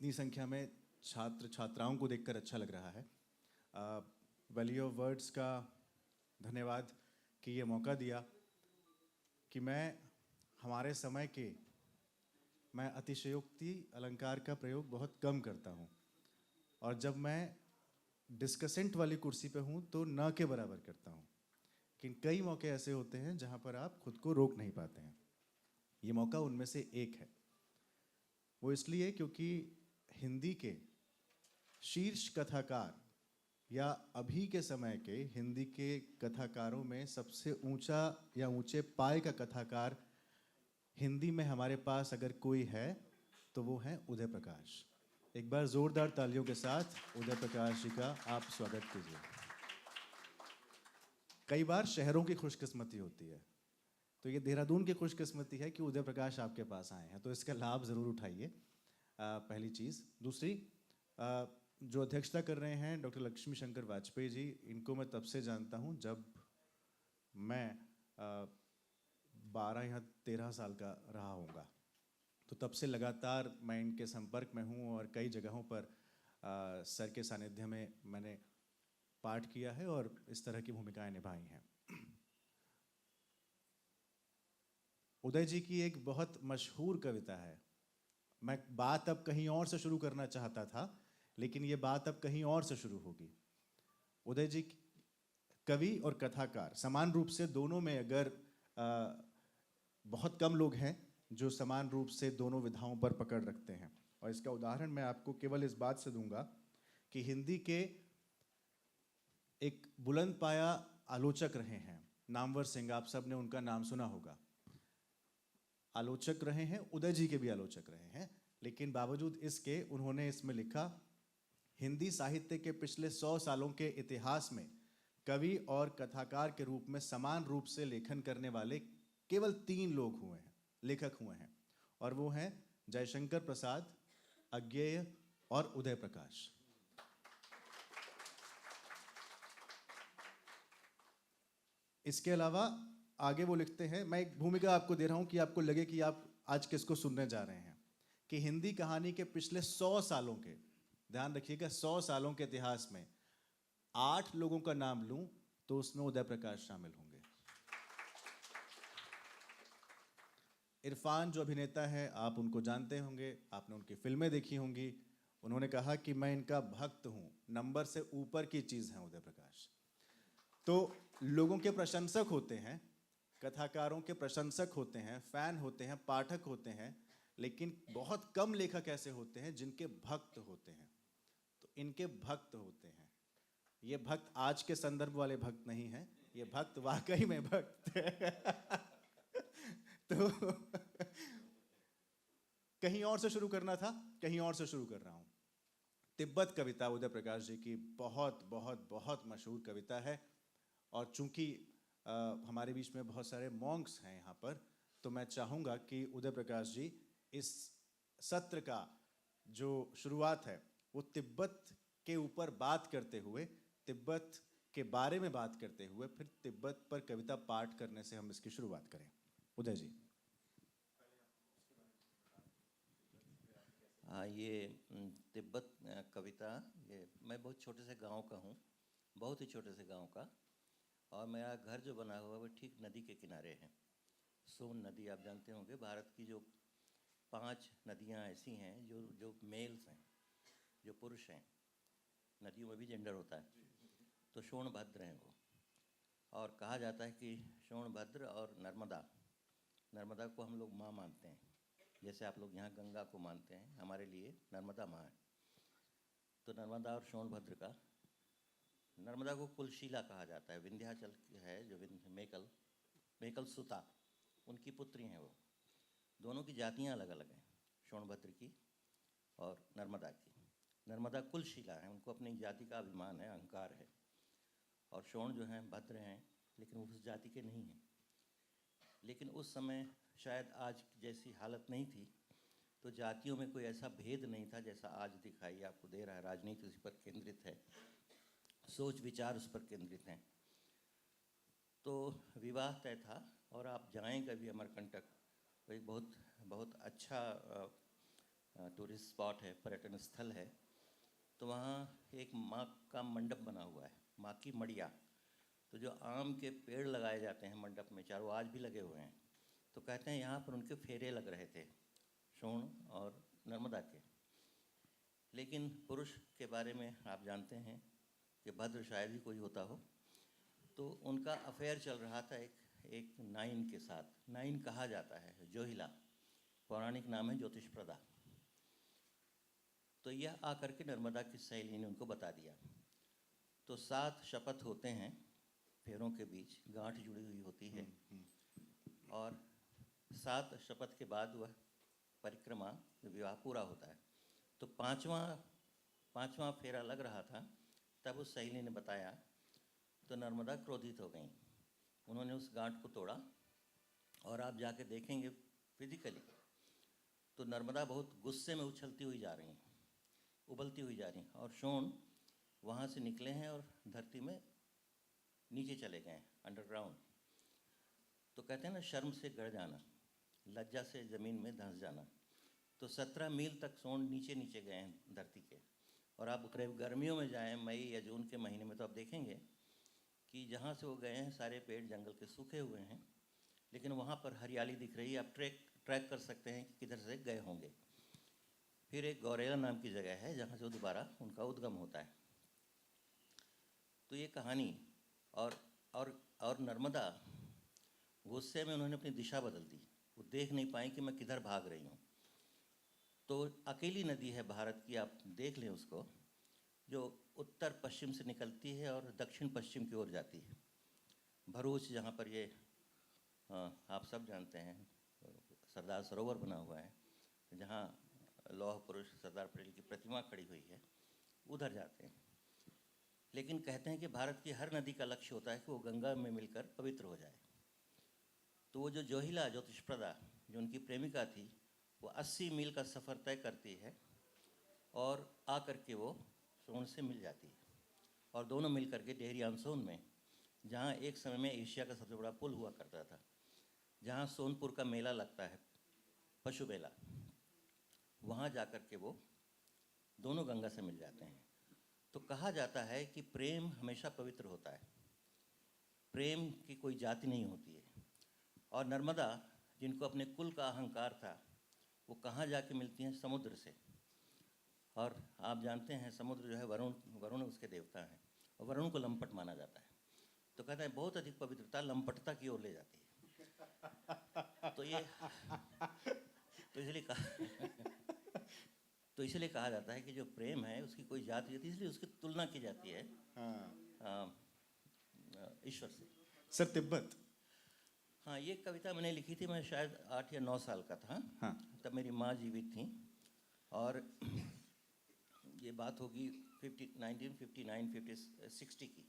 इतनी संख्या में छात्र छात्राओं को देखकर अच्छा लग रहा है। वैल्यू ऑफ वर्ड्स का धन्यवाद कि ये मौका दिया कि मैं हमारे समय के मैं अतिशयोक्ति अलंकार का प्रयोग बहुत कम करता हूँ, और जब मैं डिस्कसेंट वाली कुर्सी पे हूँ तो न के बराबर करता हूँ। लेकिन कई मौके ऐसे होते हैं जहाँ पर आप खुद को रोक नहीं पाते हैं। ये मौका उनमें से एक है। वो इसलिए क्योंकि हिंदी के शीर्ष कथाकार या अभी के समय के हिंदी के कथाकारों में सबसे ऊंचा या ऊंचे पाए का कथाकार हिंदी में हमारे पास अगर कोई है तो वो है उदय प्रकाश। एक बार जोरदार तालियों के साथ उदय प्रकाश जी का आप स्वागत कीजिए। कई बार शहरों की खुशकिस्मती होती है, तो ये देहरादून की खुशकिस्मती है कि उदय प्रकाश आपके पास आए हैं, तो इसका लाभ ज़रूर उठाइए। पहली चीज़। दूसरी, जो अध्यक्षता कर रहे हैं डॉक्टर लक्ष्मी शंकर वाजपेयी जी, इनको मैं तब से जानता हूँ जब मैं 12 या 13 साल का रहा होऊंगा, तो तब से लगातार मैं इनके संपर्क में हूँ और कई जगहों पर सर के सानिध्य में मैंने पाठ किया है और इस तरह की भूमिकाएं निभाई हैं। उदय जी की एक बहुत मशहूर कविता है। मैं बात अब कहीं और से शुरू करना चाहता था, लेकिन ये बात अब कहीं और से शुरू होगी। उदय जी कवि और कथाकार समान रूप से दोनों में, अगर बहुत कम लोग हैं जो समान रूप से दोनों विधाओं पर पकड़ रखते हैं। और इसका उदाहरण मैं आपको केवल इस बात से दूंगा कि हिंदी के एक बुलंद पाया आलोचक रहे हैं नामवर सिंह, आप सब ने उनका नाम सुना होगा। आलोचक रहे हैं, उदय जी के भी आलोचक रहे हैं, लेकिन बावजूद इसके उन्होंने इसमें लिखा, हिंदी साहित्य के पिछले 100 सालों के इतिहास में कवि और कथाकार के रूप में समान रूप से लेखन करने वाले केवल 3 लोग हुए हैं, लेखक हुए हैं, और वो हैं जयशंकर प्रसाद, अज्ञेय और उदय प्रकाश। इसके अलावा आगे वो लिखते हैं, मैं एक भूमिका आपको दे रहा हूं कि आपको लगे कि आप आज किसको सुनने जा रहे हैं, कि हिंदी कहानी के पिछले 100 सालों के, ध्यान रखिएगा 100 सालों के इतिहास में 8 लोगों का नाम लूं तो उसमें उदय प्रकाश शामिल होंगे। इरफान जो अभिनेता है, आप उनको जानते होंगे, आपने उनकी फिल्में देखी होंगी। उन्होंने कहा कि मैं इनका भक्त हूं, नंबर से ऊपर की चीज है उदय प्रकाश। तो लोगों के प्रशंसक होते हैं, कथाकारों के प्रशंसक होते हैं, फैन होते हैं, पाठक होते हैं, लेकिन बहुत कम लेखक ऐसे होते हैं जिनके भक्त होते हैं। तो इनके भक्त होते हैं। ये भक्त आज के संदर्भ वाले भक्त नहीं हैं, ये भक्त वाकई में भक्त है। तो कहीं और से शुरू करना था, कहीं और से शुरू कर रहा हूं। तिब्बत कविता उदय प्रकाश जी की बहुत बहुत बहुत मशहूर कविता है, और चूंकि हमारे बीच में बहुत सारे मॉन्क्स हैं यहाँ पर, तो मैं चाहूँगा कि उदय प्रकाश जी इस सत्र का जो शुरुआत है वो तिब्बत के ऊपर बात करते हुए, तिब्बत के बारे में बात करते हुए, फिर तिब्बत पर कविता पाठ करने से हम इसकी शुरुआत करें। उदय जी। हाँ, ये तिब्बत कविता, ये मैं बहुत छोटे से गांव का हूँ, बहुत ही छोटे से गांव का, और मेरा घर जो बना हुआ है वो ठीक नदी के किनारे है। सोन नदी आप जानते होंगे, भारत की जो 5 नदियाँ ऐसी हैं जो जो मेल्स हैं, जो पुरुष हैं, नदियों में भी जेंडर होता है, तो सोनभद्र हैं वो। और कहा जाता है कि सोनभद्र और नर्मदा, नर्मदा को हम लोग माँ मानते हैं, जैसे आप लोग यहाँ गंगा को मानते हैं, हमारे लिए नर्मदा माँ है। तो नर्मदा और सोनभद्र का, नर्मदा को कुलशीला कहा जाता है, विंध्याचल है जो मेकल सुता, उनकी पुत्री हैं वो। दोनों की जातियाँ अलग अलग हैं, सोनभद्र की और नर्मदा की। नर्मदा कुलशीला है, उनको अपनी जाति का अभिमान है, अहंकार है, और सोन जो हैं भद्र हैं, लेकिन वो उस जाति के नहीं हैं। लेकिन उस समय शायद आज जैसी हालत नहीं थी, तो जातियों में कोई ऐसा भेद नहीं था जैसा आज दिखाई आपको दे रहा है। राजनीति उस पर केंद्रित है, सोच विचार उस पर केंद्रित हैं। तो विवाह तय था, और आप जाएं कभी अमरकंटक, तो एक बहुत बहुत अच्छा टूरिस्ट स्पॉट है, पर्यटन स्थल है। तो वहाँ एक माँ का मंडप बना हुआ है, माँ की मड़िया। तो जो आम के पेड़ लगाए जाते हैं मंडप में चारों, आज भी लगे हुए हैं। तो कहते हैं यहाँ पर उनके फेरे लग रहे थे, सोन और नर्मदा के। लेकिन पुरुष के बारे में आप जानते हैं कि भद्र शायद ही कोई होता हो। तो उनका अफेयर चल रहा था एक नाइन के साथ। नाइन कहा जाता है जोहिला, पौराणिक नाम है ज्योतिषप्रदा। तो यह आकर के नर्मदा की सहेली ने उनको बता दिया। तो 7 शपथ होते हैं फेरों के बीच, गांठ जुड़ी हुई होती है। और 7 शपथ के बाद वह परिक्रमा, विवाह पूरा होता है। तो पांचवा फेरा लग रहा था, तब उस सहेली ने बताया। तो नर्मदा क्रोधित हो गई, उन्होंने उस गांठ को तोड़ा। और आप जाके देखेंगे फिजिकली तो नर्मदा बहुत गुस्से में उछलती हुई जा रही हैं, उबलती हुई जा रही हैं। और शोण वहाँ से निकले हैं और धरती में नीचे चले गए हैं, अंडरग्राउंड। तो कहते हैं ना, शर्म से गड़ जाना, लज्जा से ज़मीन में धंस जाना। तो 17 मील तक सोन नीचे नीचे गए हैं धरती के। और आप करीब गर्मियों में जाएं, मई या जून के महीने में, तो आप देखेंगे कि जहाँ से वो गए हैं सारे पेड़ जंगल के सूखे हुए हैं, लेकिन वहाँ पर हरियाली दिख रही है। आप ट्रैक कर सकते हैं कि किधर से गए होंगे। फिर एक गौरेला नाम की जगह है जहाँ से दोबारा उनका उद्गम होता है। तो ये कहानी। और नर्मदा गुस्से में उन्होंने अपनी दिशा बदल दी, वो देख नहीं पाई कि मैं किधर भाग रही हूँ। तो अकेली नदी है भारत की, आप देख लें उसको, जो उत्तर पश्चिम से निकलती है और दक्षिण पश्चिम की ओर जाती है। भरूच, जहाँ पर ये आप सब जानते हैं सरदार सरोवर बना हुआ है, जहाँ लौह पुरुष सरदार पटेल की प्रतिमा खड़ी हुई है, उधर जाते हैं। लेकिन कहते हैं कि भारत की हर नदी का लक्ष्य होता है कि वो गंगा में मिलकर पवित्र हो जाए। तो वो जो जोहिला, ज्योतिषप्रदा, जो उनकी प्रेमिका थी, वो 80 मील का सफ़र तय करती है और आकर के वो सोन से मिल जाती है। और दोनों मिल करके डेहरी ऑन सोन में, जहाँ एक समय में एशिया का सबसे बड़ा पुल हुआ करता था, जहाँ सोनपुर का मेला लगता है, पशु मेला, वहाँ जाकर के वो दोनों गंगा से मिल जाते हैं। तो कहा जाता है कि प्रेम हमेशा पवित्र होता है, प्रेम की कोई जाति नहीं होती है। और नर्मदा, जिनको अपने कुल का अहंकार था, वो कहाँ जाके मिलती हैं? समुद्र से। और आप जानते हैं समुद्र जो है वरुण उसके देवता हैं, और वरुण को लंपट माना जाता है। तो कहता है बहुत अधिक पवित्रता लंपटता की ओर ले जाती है। तो इसलिए कहा जाता है कि जो प्रेम है उसकी कोई जाति होती है, इसलिए उसकी तुलना की जाती है ईश्वर से। सर, तिब्बत। हाँ, ये कविता मैंने लिखी थी, मैं शायद 8 या 9 साल का था। हाँ। तब मेरी माँ जीवित थी। और ये बात होगी 1959-60 की,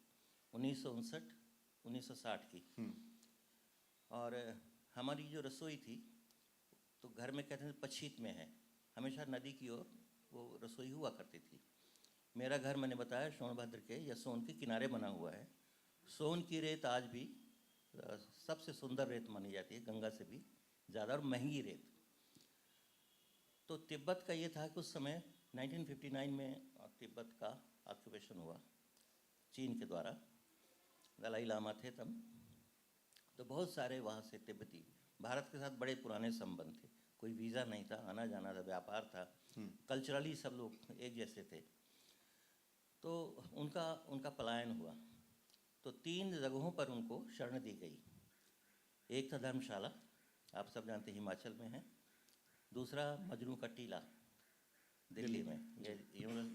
1959-1960 की। और हमारी जो रसोई थी, तो घर में कहते हैं पछीत में है, हमेशा नदी की ओर वो रसोई हुआ करती थी। मेरा घर, मैंने बताया, सोनभद्र के या सोन के किनारे बना हुआ है। सोन की रेत आज भी सबसे सुंदर रेत मानी जाती है, गंगा से भी ज़्यादा, और महंगी रेत। तो तिब्बत का ये था कि उस समय 1959 में तिब्बत का ऑक्यूपेशन हुआ चीन के द्वारा, दलाई लामा थे तब। तो बहुत सारे वहाँ से तिब्बती भारत के साथ बड़े पुराने संबंध थे, कोई वीज़ा नहीं था, आना जाना था, व्यापार था, कल्चरली सब लोग एक जैसे थे। तो उनका पलायन हुआ। तो 3 जगहों पर उनको शरण दी गई। एक था धर्मशाला, आप सब जानते हैं हिमाचल में है। दूसरा मजनू का टीला, दिल्ली में, ये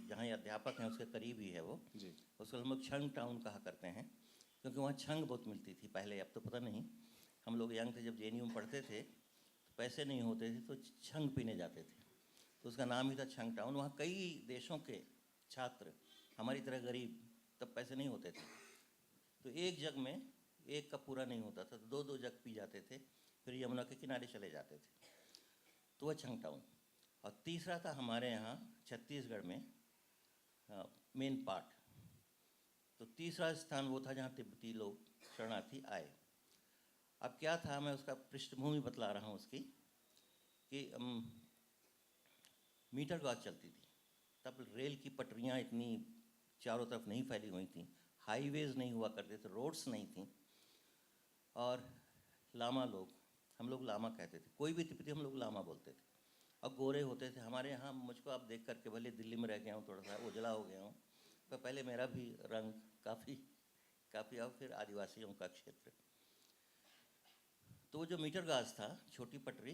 जहाँ ये अध्यापक हैं उसके करीब ही है वो जी। उसको हम लोग छंग टाउन कहा करते हैं, क्योंकि वहाँ छंग बहुत मिलती थी पहले, अब तो पता नहीं। हम लोग यंग थे जब JNU में पढ़ते थे, तो पैसे नहीं होते थे तो छंग पीने जाते थे, तो उसका नाम ही था छंग टाउन। वहाँ कई देशों के छात्र, हमारी तरह गरीब, तब पैसे नहीं होते थे, तो एक जग में एक कप पूरा नहीं होता था, तो 2-2 जग पी जाते थे, फिर यमुना के किनारे चले जाते थे। तो वह छंग टाउन। और तीसरा था हमारे यहाँ छत्तीसगढ़ में मेन पार्ट। तो तीसरा स्थान वो था जहाँ तिब्बती लोग शरणार्थी आए। अब क्या था, मैं उसका पृष्ठभूमि बतला रहा हूँ उसकी, कि मीटर गॉज चलती थी। तब रेल की पटरियाँ इतनी चारों तरफ नहीं फैली हुई थी, हाईवेज़ नहीं हुआ करते थे, रोड्स नहीं थी। और लामा लोग, हम लोग लामा कहते थे, कोई भी तिब्बती हम लोग लामा बोलते थे। और गोरे होते थे हमारे यहाँ। मुझको आप देख करके, भले दिल्ली में रह गया हूँ, थोड़ा सा उजला हो गया हूँ, पर पहले मेरा भी रंग काफ़ी और फिर आदिवासियों का क्षेत्र। तो वो जो मीटर गाज था, छोटी पटरी,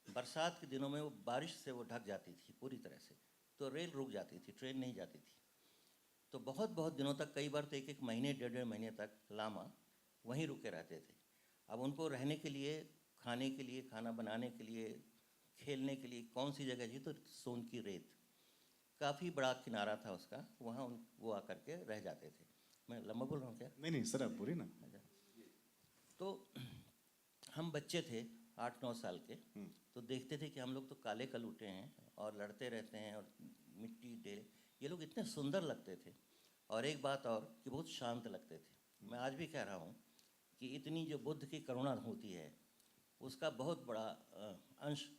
बरसात के दिनों में वो बारिश से वो ढक जाती थी पूरी तरह से, तो रेल रुक जाती थी, ट्रेन नहीं जाती थी। तो बहुत बहुत दिनों तक, कई बार तो एक एक महीने, डेढ़ डेढ़ महीने तक लामा वहीं रुके रहते थे। अब उनको रहने के लिए, खाने के लिए, खाना बनाने के लिए, खेलने के लिए कौन सी जगह थी? तो सोन की रेत, काफ़ी बड़ा किनारा था उसका, वहाँ वो आकर के रह जाते थे। मैं लंबा बोल रहा हूँ क्या? नहीं सर, आप बोलिए ना। तो हम बच्चे थे 8-9 साल के, तो देखते थे कि हम लोग तो काले कलूटे हैं और लड़ते रहते हैं और मिट्टी ढेले, ये लोग इतने सुंदर लगते थे। और एक बात और कि बहुत शांत लगते थे। मैं आज भी कह रहा हूँ कि इतनी जो बुद्ध की करुणा होती है, उसका बहुत बड़ा अंश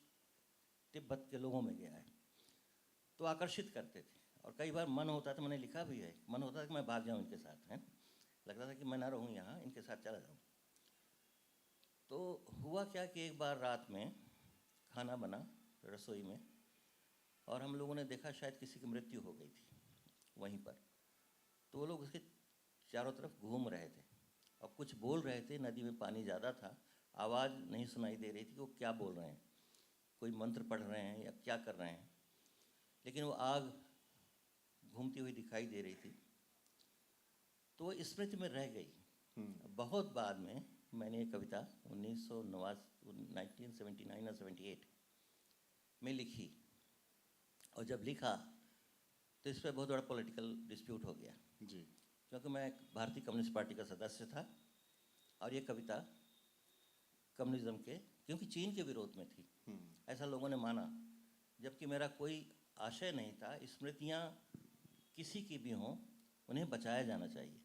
तिब्बत के लोगों में गया है। तो आकर्षित करते थे। और कई बार मन होता था, मैंने लिखा भी है, मन होता था कि मैं भाग जाऊँ इनके साथ, हैं, लगता था कि मैं ना रहूँ यहाँ, इनके साथ चला जाऊँ। तो हुआ क्या कि एक बार रात में खाना बना रसोई में, और हम लोगों ने देखा शायद किसी की मृत्यु हो गई थी वहीं पर। तो वो लोग उसके चारों तरफ घूम रहे थे और कुछ बोल रहे थे। नदी में पानी ज़्यादा था, आवाज़ नहीं सुनाई दे रही थी कि वो क्या बोल रहे हैं, कोई मंत्र पढ़ रहे हैं या क्या कर रहे हैं, लेकिन वो आग घूमती हुई दिखाई दे रही थी। तो वो स्मृति में रह गई। बहुत बाद में मैंने ये कविता 1979 या 78 में लिखी, और जब लिखा तो इस पर बहुत बड़ा पॉलिटिकल डिस्प्यूट हो गया जी। क्योंकि मैं भारतीय कम्युनिस्ट पार्टी का सदस्य था, और ये कविता कम्युनिज्म के, क्योंकि चीन के विरोध में थी, ऐसा लोगों ने माना, जबकि मेरा कोई आशय नहीं था। स्मृतियाँ किसी की भी हों, उन्हें बचाया जाना चाहिए।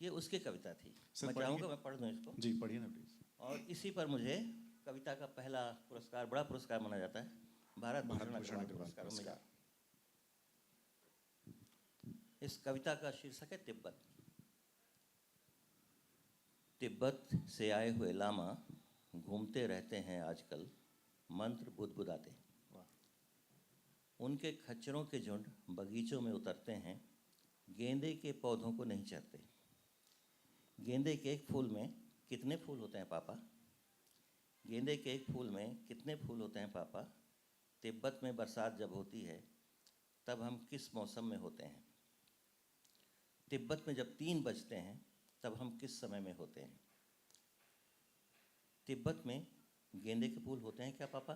ये उसकी कविता थी। मैं चाहूँगा मैं पढ़ दूँ इसको। जी पढ़िए ना प्लीज। और इसी पर मुझे कविता का पहला पुरस्कार, बड़ा पुरस्कार माना जाता है, भारत भूषण अग्रवाल पुरस्कार मिला। इस कविता का शीर्षक है तिब्बत। तिब्बत से आए हुए लामा घूमते रहते हैं आजकल, मंत्र बुदबुदाते। उनके खच्चरों के झुंड बगीचों में उतरते हैं, गेंदे के पौधों को नहीं चरते। गेंदे के एक फूल में कितने फूल होते हैं पापा? गेंदे के एक फूल में कितने फूल होते हैं पापा? तिब्बत में बरसात जब होती है, तब हम किस मौसम में होते हैं? तिब्बत में जब 3 बजते हैं, तब हम किस समय में होते हैं? तिब्बत में गेंदे के फूल होते हैं क्या पापा?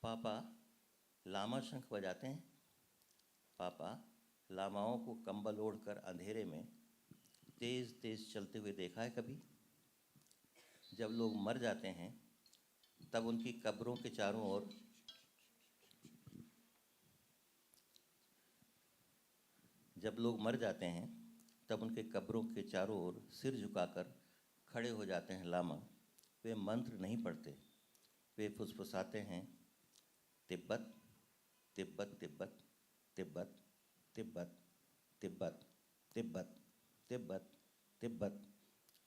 पापा लामा शंख बजाते हैं? पापा लामाओं को कंबल ओढ़कर अंधेरे में तेज तेज चलते हुए देखा है कभी? जब लोग मर जाते हैं, तब उनकी कब्रों के चारों ओर तब उनके कब्रों के चारों ओर सिर झुकाकर खड़े हो जाते हैं लामा। वे मंत्र नहीं पढ़ते, वे फुसफुसाते हैं, तिब्बत तिब्बत तिब्बत तिब्बत तिब्बत तिब्बत तिब्बत तिब्बत तिब्बत,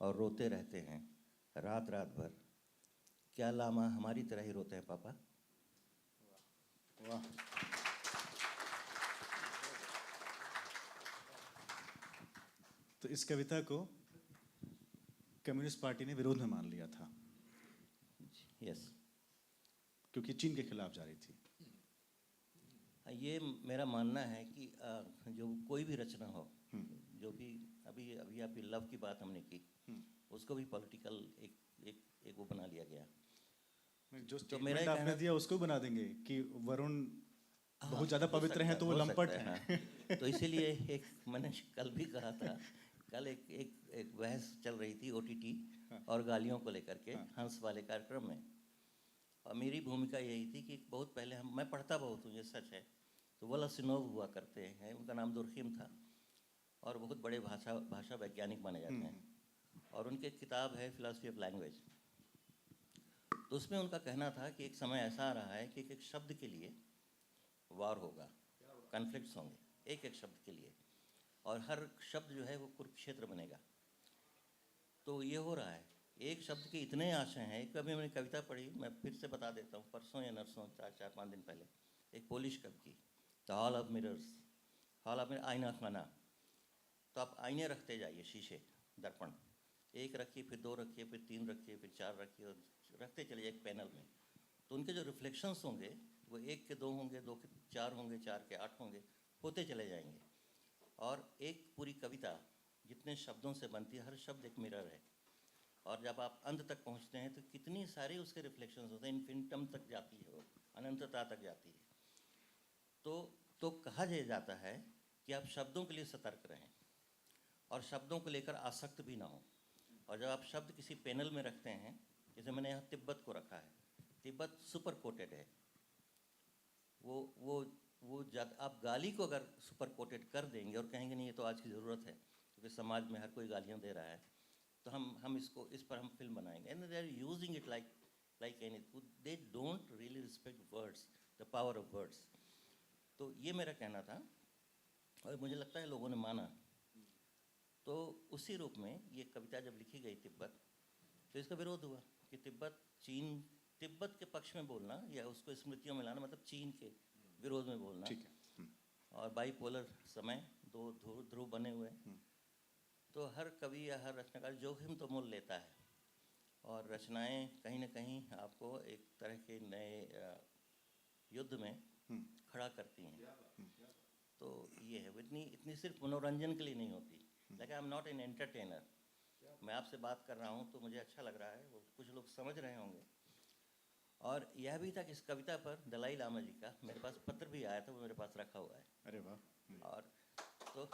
और रोते रहते हैं रात रात भर। क्या लामा हमारी तरह ही रोते हैं पापा? वाह। तो इस कविता को कम्युनिस्ट पार्टी ने विरोध में मान लिया था। यस। क्योंकि चीन के खिलाफ जा रही थी। ये मेरा मानना है कि जो कोई भी रचना हो, जो भी अभी आपकी लव की बात हमने की, उसको भी पॉलिटिकल एक वो बना लिया गया। जो स्टेटमेंट आपने दिया उसको बना देंगे कि वरुण बहुत ज़्यादा पवित्र हैं तो वो लंपट हैं। तो इसीलिए मैंने कल भी कहा था, कल एक बहस चल रही थी OTT और गालियों को लेकर के, हंस वाले कार्यक्रम में, और मेरी भूमिका यही थी कि बहुत पहले मैं पढ़ता बहुत हूँ, ये सच है। तो वोलासिनोव हुआ करते हैं, उनका नाम दुर्खिम था, और बहुत बड़े भाषा वैज्ञानिक माने जाते हैं, और उनकी किताब है फिलॉसफी ऑफ लैंग्वेज। तो उसमें उनका कहना था कि एक समय ऐसा आ रहा है कि एक शब्द के लिए वार होगा, कॉन्फ्लिक्ट्स होंगे एक एक शब्द के लिए, और हर शब्द जो है वो कुरुक्षेत्र बनेगा। तो ये हो रहा है, एक शब्द के इतने आशय हैं। कभी मैंने कविता पढ़ी, मैं फिर से बता देता हूँ, परसों या नरसों, 4-5 दिन पहले, एक पोलिश कवि की, the hall of mirrors, hall of आईना खाना। तो आप आईने रखते जाइए, शीशे, दर्पण, एक रखिए, फिर 2 रखिए, फिर 3 रखिए, फिर 4 रखिए, और रखते चले जाइए एक पैनल में। तो उनके जो रिफ्लेक्शंस होंगे वो 1 के 2 होंगे, 2 के 4 होंगे, 4 के 8 होंगे, होते चले जाएंगे। और एक पूरी कविता जितने शब्दों से बनती है, हर शब्द एक मिरर है। और जब आप अंत तक पहुंचते हैं तो कितनी सारी उसके रिफ्लेक्शंस होते हैं, इन्फिनिटम तक जाती है, वो अनंतता तक जाती है। तो कहा जाता है कि आप शब्दों के लिए सतर्क रहें और शब्दों को लेकर आसक्त भी ना हो। और जब आप शब्द किसी पैनल में रखते हैं, जैसे मैंने यहाँ तिब्बत को रखा है, तिब्बत सुपर कोटेड है, वो आप गाली को अगर सुपर कोटेड कर देंगे और कहेंगे नहीं ये तो आज की ज़रूरत है क्योंकि समाज में हर कोई गालियाँ दे रहा है, तो हम इस पर हम फिल्म बनाएंगे। And they are using it like any, they don't really respect words, the power of words. तो ये मेरा कहना था और मुझे लगता है लोगों ने माना। तो उसी रूप में ये कविता जब लिखी गई तिब्बत, तो इसका विरोध हुआ कि तिब्बत के पक्ष में बोलना या उसको स्मृतियों में लाना मतलब चीन के विरोध में बोलना। ठीक है। और बाईपोलर समय, 2 ध्रुव बने हुए, तो हर कवि या हर रचनाकार जोखिम तो मोल लेता है और रचनाएं कहीं ना कहीं आपको एक तरह के नए युद्ध में खड़ा करती हैं। तो ये है, इतनी सिर्फ मनोरंजन के लिए नहीं होती। Like I am not an entertainer. मैं आपसे बात कर रहा हूँ तो मुझे अच्छा लग रहा है, वो कुछ लोग समझ रहे होंगे। और यह भी था कि इस कविता पर दलाई लामा जी का मेरे पास पत्र भी आया था, वो मेरे पास रखा हुआ है। अरे वाह। और तो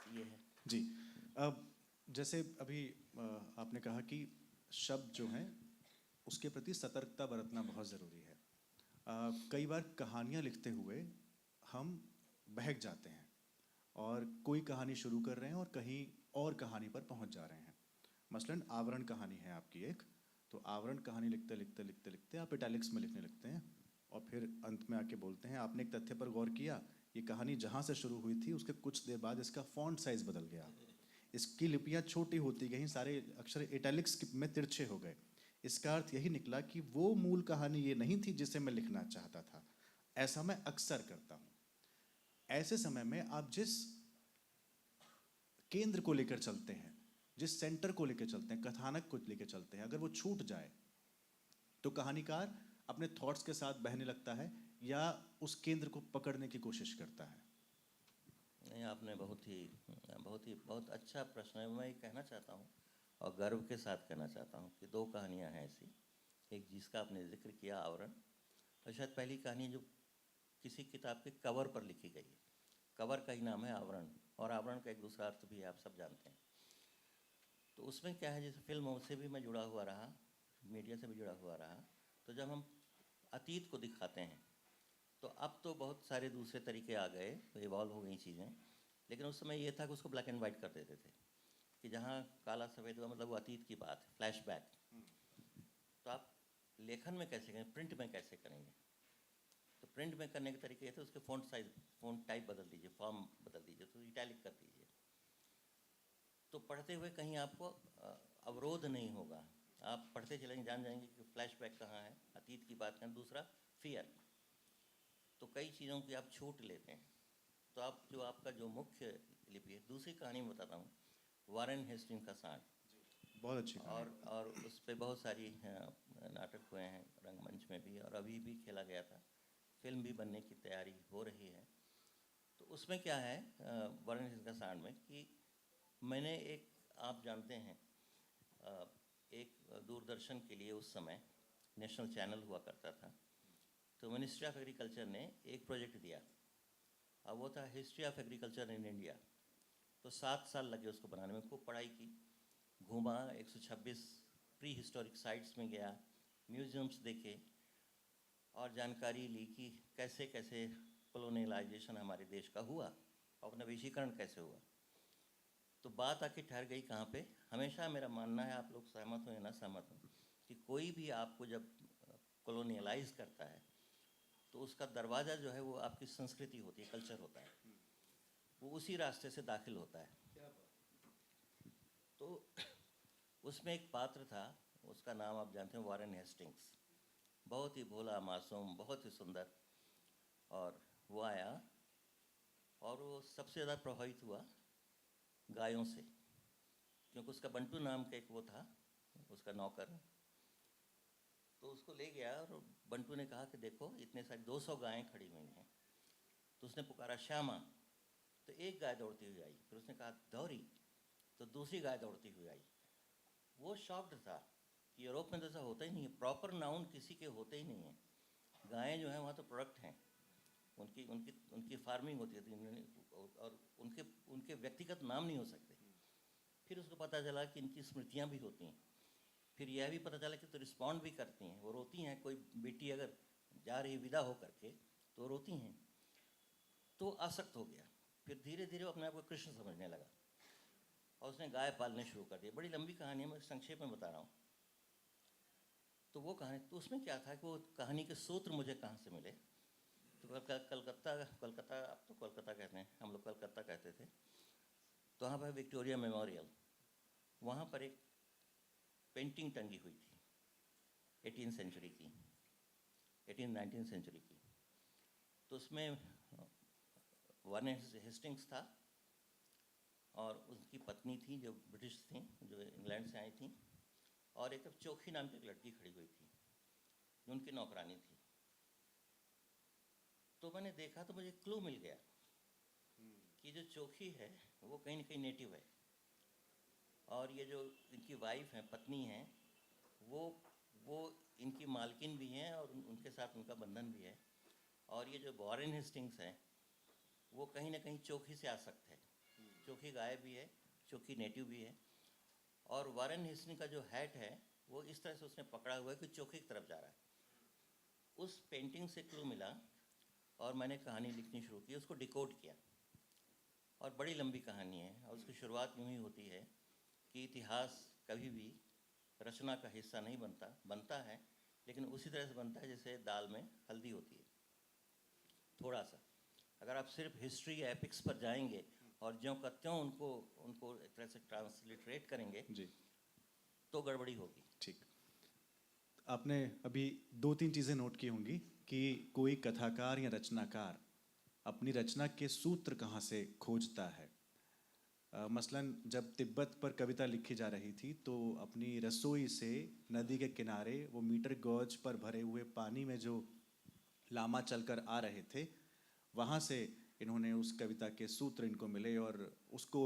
ये है जी। अब जैसे अभी आपने कहा कि शब्द जो हैं उसके प्रति सतर्कता बरतना बहुत ज़रूरी है। कई बार कहानियाँ लिखते हुए हम बहक जाते हैं और कोई कहानी शुरू कर रहे हैं और कहीं और कहानी पर पहुंच जा रहे हैं। मसलन आवरण कहानी है आपकी एक, तो आवरण कहानी लिखते लिखते लिखते लिखते आप इटैलिक्स में लिखने लगते हैं और फिर अंत में आके बोलते हैं आपने एक तथ्य पर गौर किया, ये कहानी जहाँ से शुरू हुई थी उसके कुछ देर बाद इसका फॉन्ट साइज़ बदल गया, इसकी लिपियाँ छोटी होती गई, सारे अक्षर इटैलिक्स में तिरछे हो गए। इसका अर्थ यही निकला कि वो मूल कहानी ये नहीं थी जिसे मैं लिखना चाहता था। ऐसा मैं अक्सर करता हूँ। ऐसे समय में आप जिस केंद्र को लेकर चलते हैं, जिस सेंटर को लेकर चलते हैं, कथानक को लेकर चलते हैं, अगर वो छूट जाए तो कहानीकार अपने थॉट्स के साथ बहने लगता है या उस केंद्र को पकड़ने की कोशिश करता है। नहीं, आपने बहुत अच्छा प्रश्न है। मैं ये कहना चाहता हूँ और गर्व के साथ कहना चाहता हूँ कि 2 कहानियाँ हैं ऐसी। एक जिसका आपने जिक्र किया, आवरण, और शायद पहली कहानी जो किसी किताब के कवर पर लिखी गई है, कवर का ही नाम है आवरण, और आवरण का एक दूसरा अर्थ भी है, आप सब जानते हैं। तो उसमें क्या है, जैसे फिल्मों से भी मैं जुड़ा हुआ रहा, मीडिया से भी जुड़ा हुआ रहा, तो जब हम अतीत को दिखाते हैं तो अब तो बहुत सारे दूसरे तरीके आ गए, तो इवॉल्व हो गई चीज़ें, लेकिन उस समय ये था कि उसको ब्लैक एंड वाइट कर देते थे कि जहाँ काला सफ़ेद हुआ मतलब वो अतीत की बात है, फ्लैशबैक। तो आप लेखन में कैसे करें, प्रिंट में कैसे करेंगे? तो प्रिंट में करने के तरीके ये थे, उसके फ़ॉन्ट साइज, फ़ॉन्ट टाइप बदल दीजिए, फॉर्म बदल दीजिए, तो इटैलिक कर दीजिए, तो पढ़ते हुए कहीं आपको अवरोध नहीं होगा। आप पढ़ते चलेंगे, जान जाएंगे कि फ्लैशबैक कहाँ है, अतीत की बात करें। दूसरा, फियर, तो कई चीज़ों की आप छूट लेते हैं, तो आप आपका जो मुख्य लिपि है। दूसरी कहानी में बताता हूँ, वारेन हेस्टिंग का सांड, बहुत अच्छी कहानी। और उस पर बहुत सारी नाटक हुए हैं, रंगमंच में भी, और अभी भी खेला गया था, फिल्म भी बनने की तैयारी हो रही है। तो उसमें क्या है वारेन हेस्टिंग का सांड में कि मैंने आप जानते हैं, एक दूरदर्शन के लिए उस समय नेशनल चैनल हुआ करता था, तो मिनिस्ट्री ऑफ एग्रीकल्चर ने एक प्रोजेक्ट दिया, अब वो था history of agriculture in India. तो 7 साल लगे उसको बनाने में, खूब पढ़ाई की, घूमा, 126 प्री हिस्टोरिक साइट्स में गया, म्यूजियम्स देखे और जानकारी ली कि कैसे कैसे कॉलोनियलाइजेशन हमारे देश का हुआ, औपनिवेशीकरण कैसे हुआ। तो बात आके ठहर गई कहाँ पे? हमेशा मेरा मानना है, आप लोग सहमत हो या ना सहमत हो, कि कोई भी आपको जब कॉलोनियलाइज करता है तो उसका दरवाज़ा जो है वो आपकी संस्कृति होती है, कल्चर होता है, वो उसी रास्ते से दाखिल होता है। तो उसमें एक पात्र था, उसका नाम आप जानते हैं, वॉरेन हेस्टिंग्स। बहुत ही भोला मासूम, बहुत ही सुंदर। और वो आया और वो सबसे ज़्यादा प्रभावित हुआ गायों से, क्योंकि उसका बंटू नाम का एक वो था, उसका नौकर। तो उसको ले गया और बंटू ने कहा कि देखो इतने सारे 200 गायें खड़ी हुई हैं। तो उसने पुकारा श्यामा, तो एक गाय दौड़ती हुई आई। फिर उसने कहा दौरी, तो दूसरी गाय दौड़ती हुई आई। वो शॉक्ड था कि यूरोप में तो ऐसा होता ही नहीं है, प्रॉपर नाउन किसी के होते ही नहीं है। गायें जो हैं वहाँ तो प्रोडक्ट हैं, उनकी उनकी उनकी फार्मिंग होती है, और उनके उनके व्यक्तिगत नाम नहीं हो सकते। फिर उसको पता चला कि इनकी स्मृतियाँ भी होती हैं। फिर यह भी पता चला कि तो रिस्पॉन्ड भी करती हैं, वो रोती हैं। कोई बेटी अगर जा रही विदा हो करके तो रोती हैं। तो आसक्त हो गया। फिर धीरे धीरे वो अपने आप को कृष्ण समझने लगा और उसने गाय पालने शुरू कर दिए। बड़ी लंबी कहानी है, मैं संक्षेप में बता रहा हूँ। तो वो कहानी, तो उसमें क्या था कि वो कहानी के सूत्र मुझे कहाँ से मिले। तो कलकत्ता, अब तो कोलकाता कहते हैं, हम लोग कलकत्ता कहते थे। तो वहाँ पर विक्टोरिया मेमोरियल, वहाँ पर एक पेंटिंग टंगी हुई थी 18वीं सेंचुरी की, 19वीं सेंचुरी की। तो उसमें वॉरेन हेस्टिंग्स था और उसकी पत्नी थी जो ब्रिटिश थी, जो इंग्लैंड से आई थी, और एक चोखी नाम की एक लड़की खड़ी हुई थी जो उनकी नौकरानी थी। तो मैंने देखा तो मुझे क्लू मिल गया कि जो चोखी है वो कहीं ना कहीं नेटिव है, और ये जो इनकी वाइफ है, पत्नी है, वो इनकी मालकिन भी हैं और उनके साथ उनका बंधन भी है। और ये जो वॉरेन हेस्टिंग्स है वो कहीं ना कहीं चोखी से आसक्त है। चोखी गाय भी है, चोखी नेटिव भी है। और वॉरेन हेस्टिंग का जो हैट है वो इस तरह से उसने पकड़ा हुआ है कि चोखी की तरफ जा रहा है। उस पेंटिंग से क्लू मिला और मैंने कहानी लिखनी शुरू की, उसको डिकोड किया। और बड़ी लंबी कहानी है और उसकी शुरुआत यूँ ही होती है कि इतिहास कभी भी रचना का हिस्सा नहीं बनता है, लेकिन उसी तरह से बनता है जैसे दाल में हल्दी होती है, थोड़ा सा। अगर आप सिर्फ हिस्ट्री या एपिक्स पर जाएंगे और ज्यों का त्यों उनको एक तरह से ट्रांसलिटरेट करेंगे जी, तो गड़बड़ी होगी। ठीक। आपने अभी 2-3 चीज़ें नोट की होंगी कि कोई कथाकार या रचनाकार अपनी रचना के सूत्र कहाँ से खोजता है। मसलन जब तिब्बत पर कविता लिखी जा रही थी तो अपनी रसोई से नदी के किनारे वो मीटर गॉज पर भरे हुए पानी में जो लामा चलकर आ रहे थे, वहाँ से इन्होंने उस कविता के सूत्र इनको मिले और उसको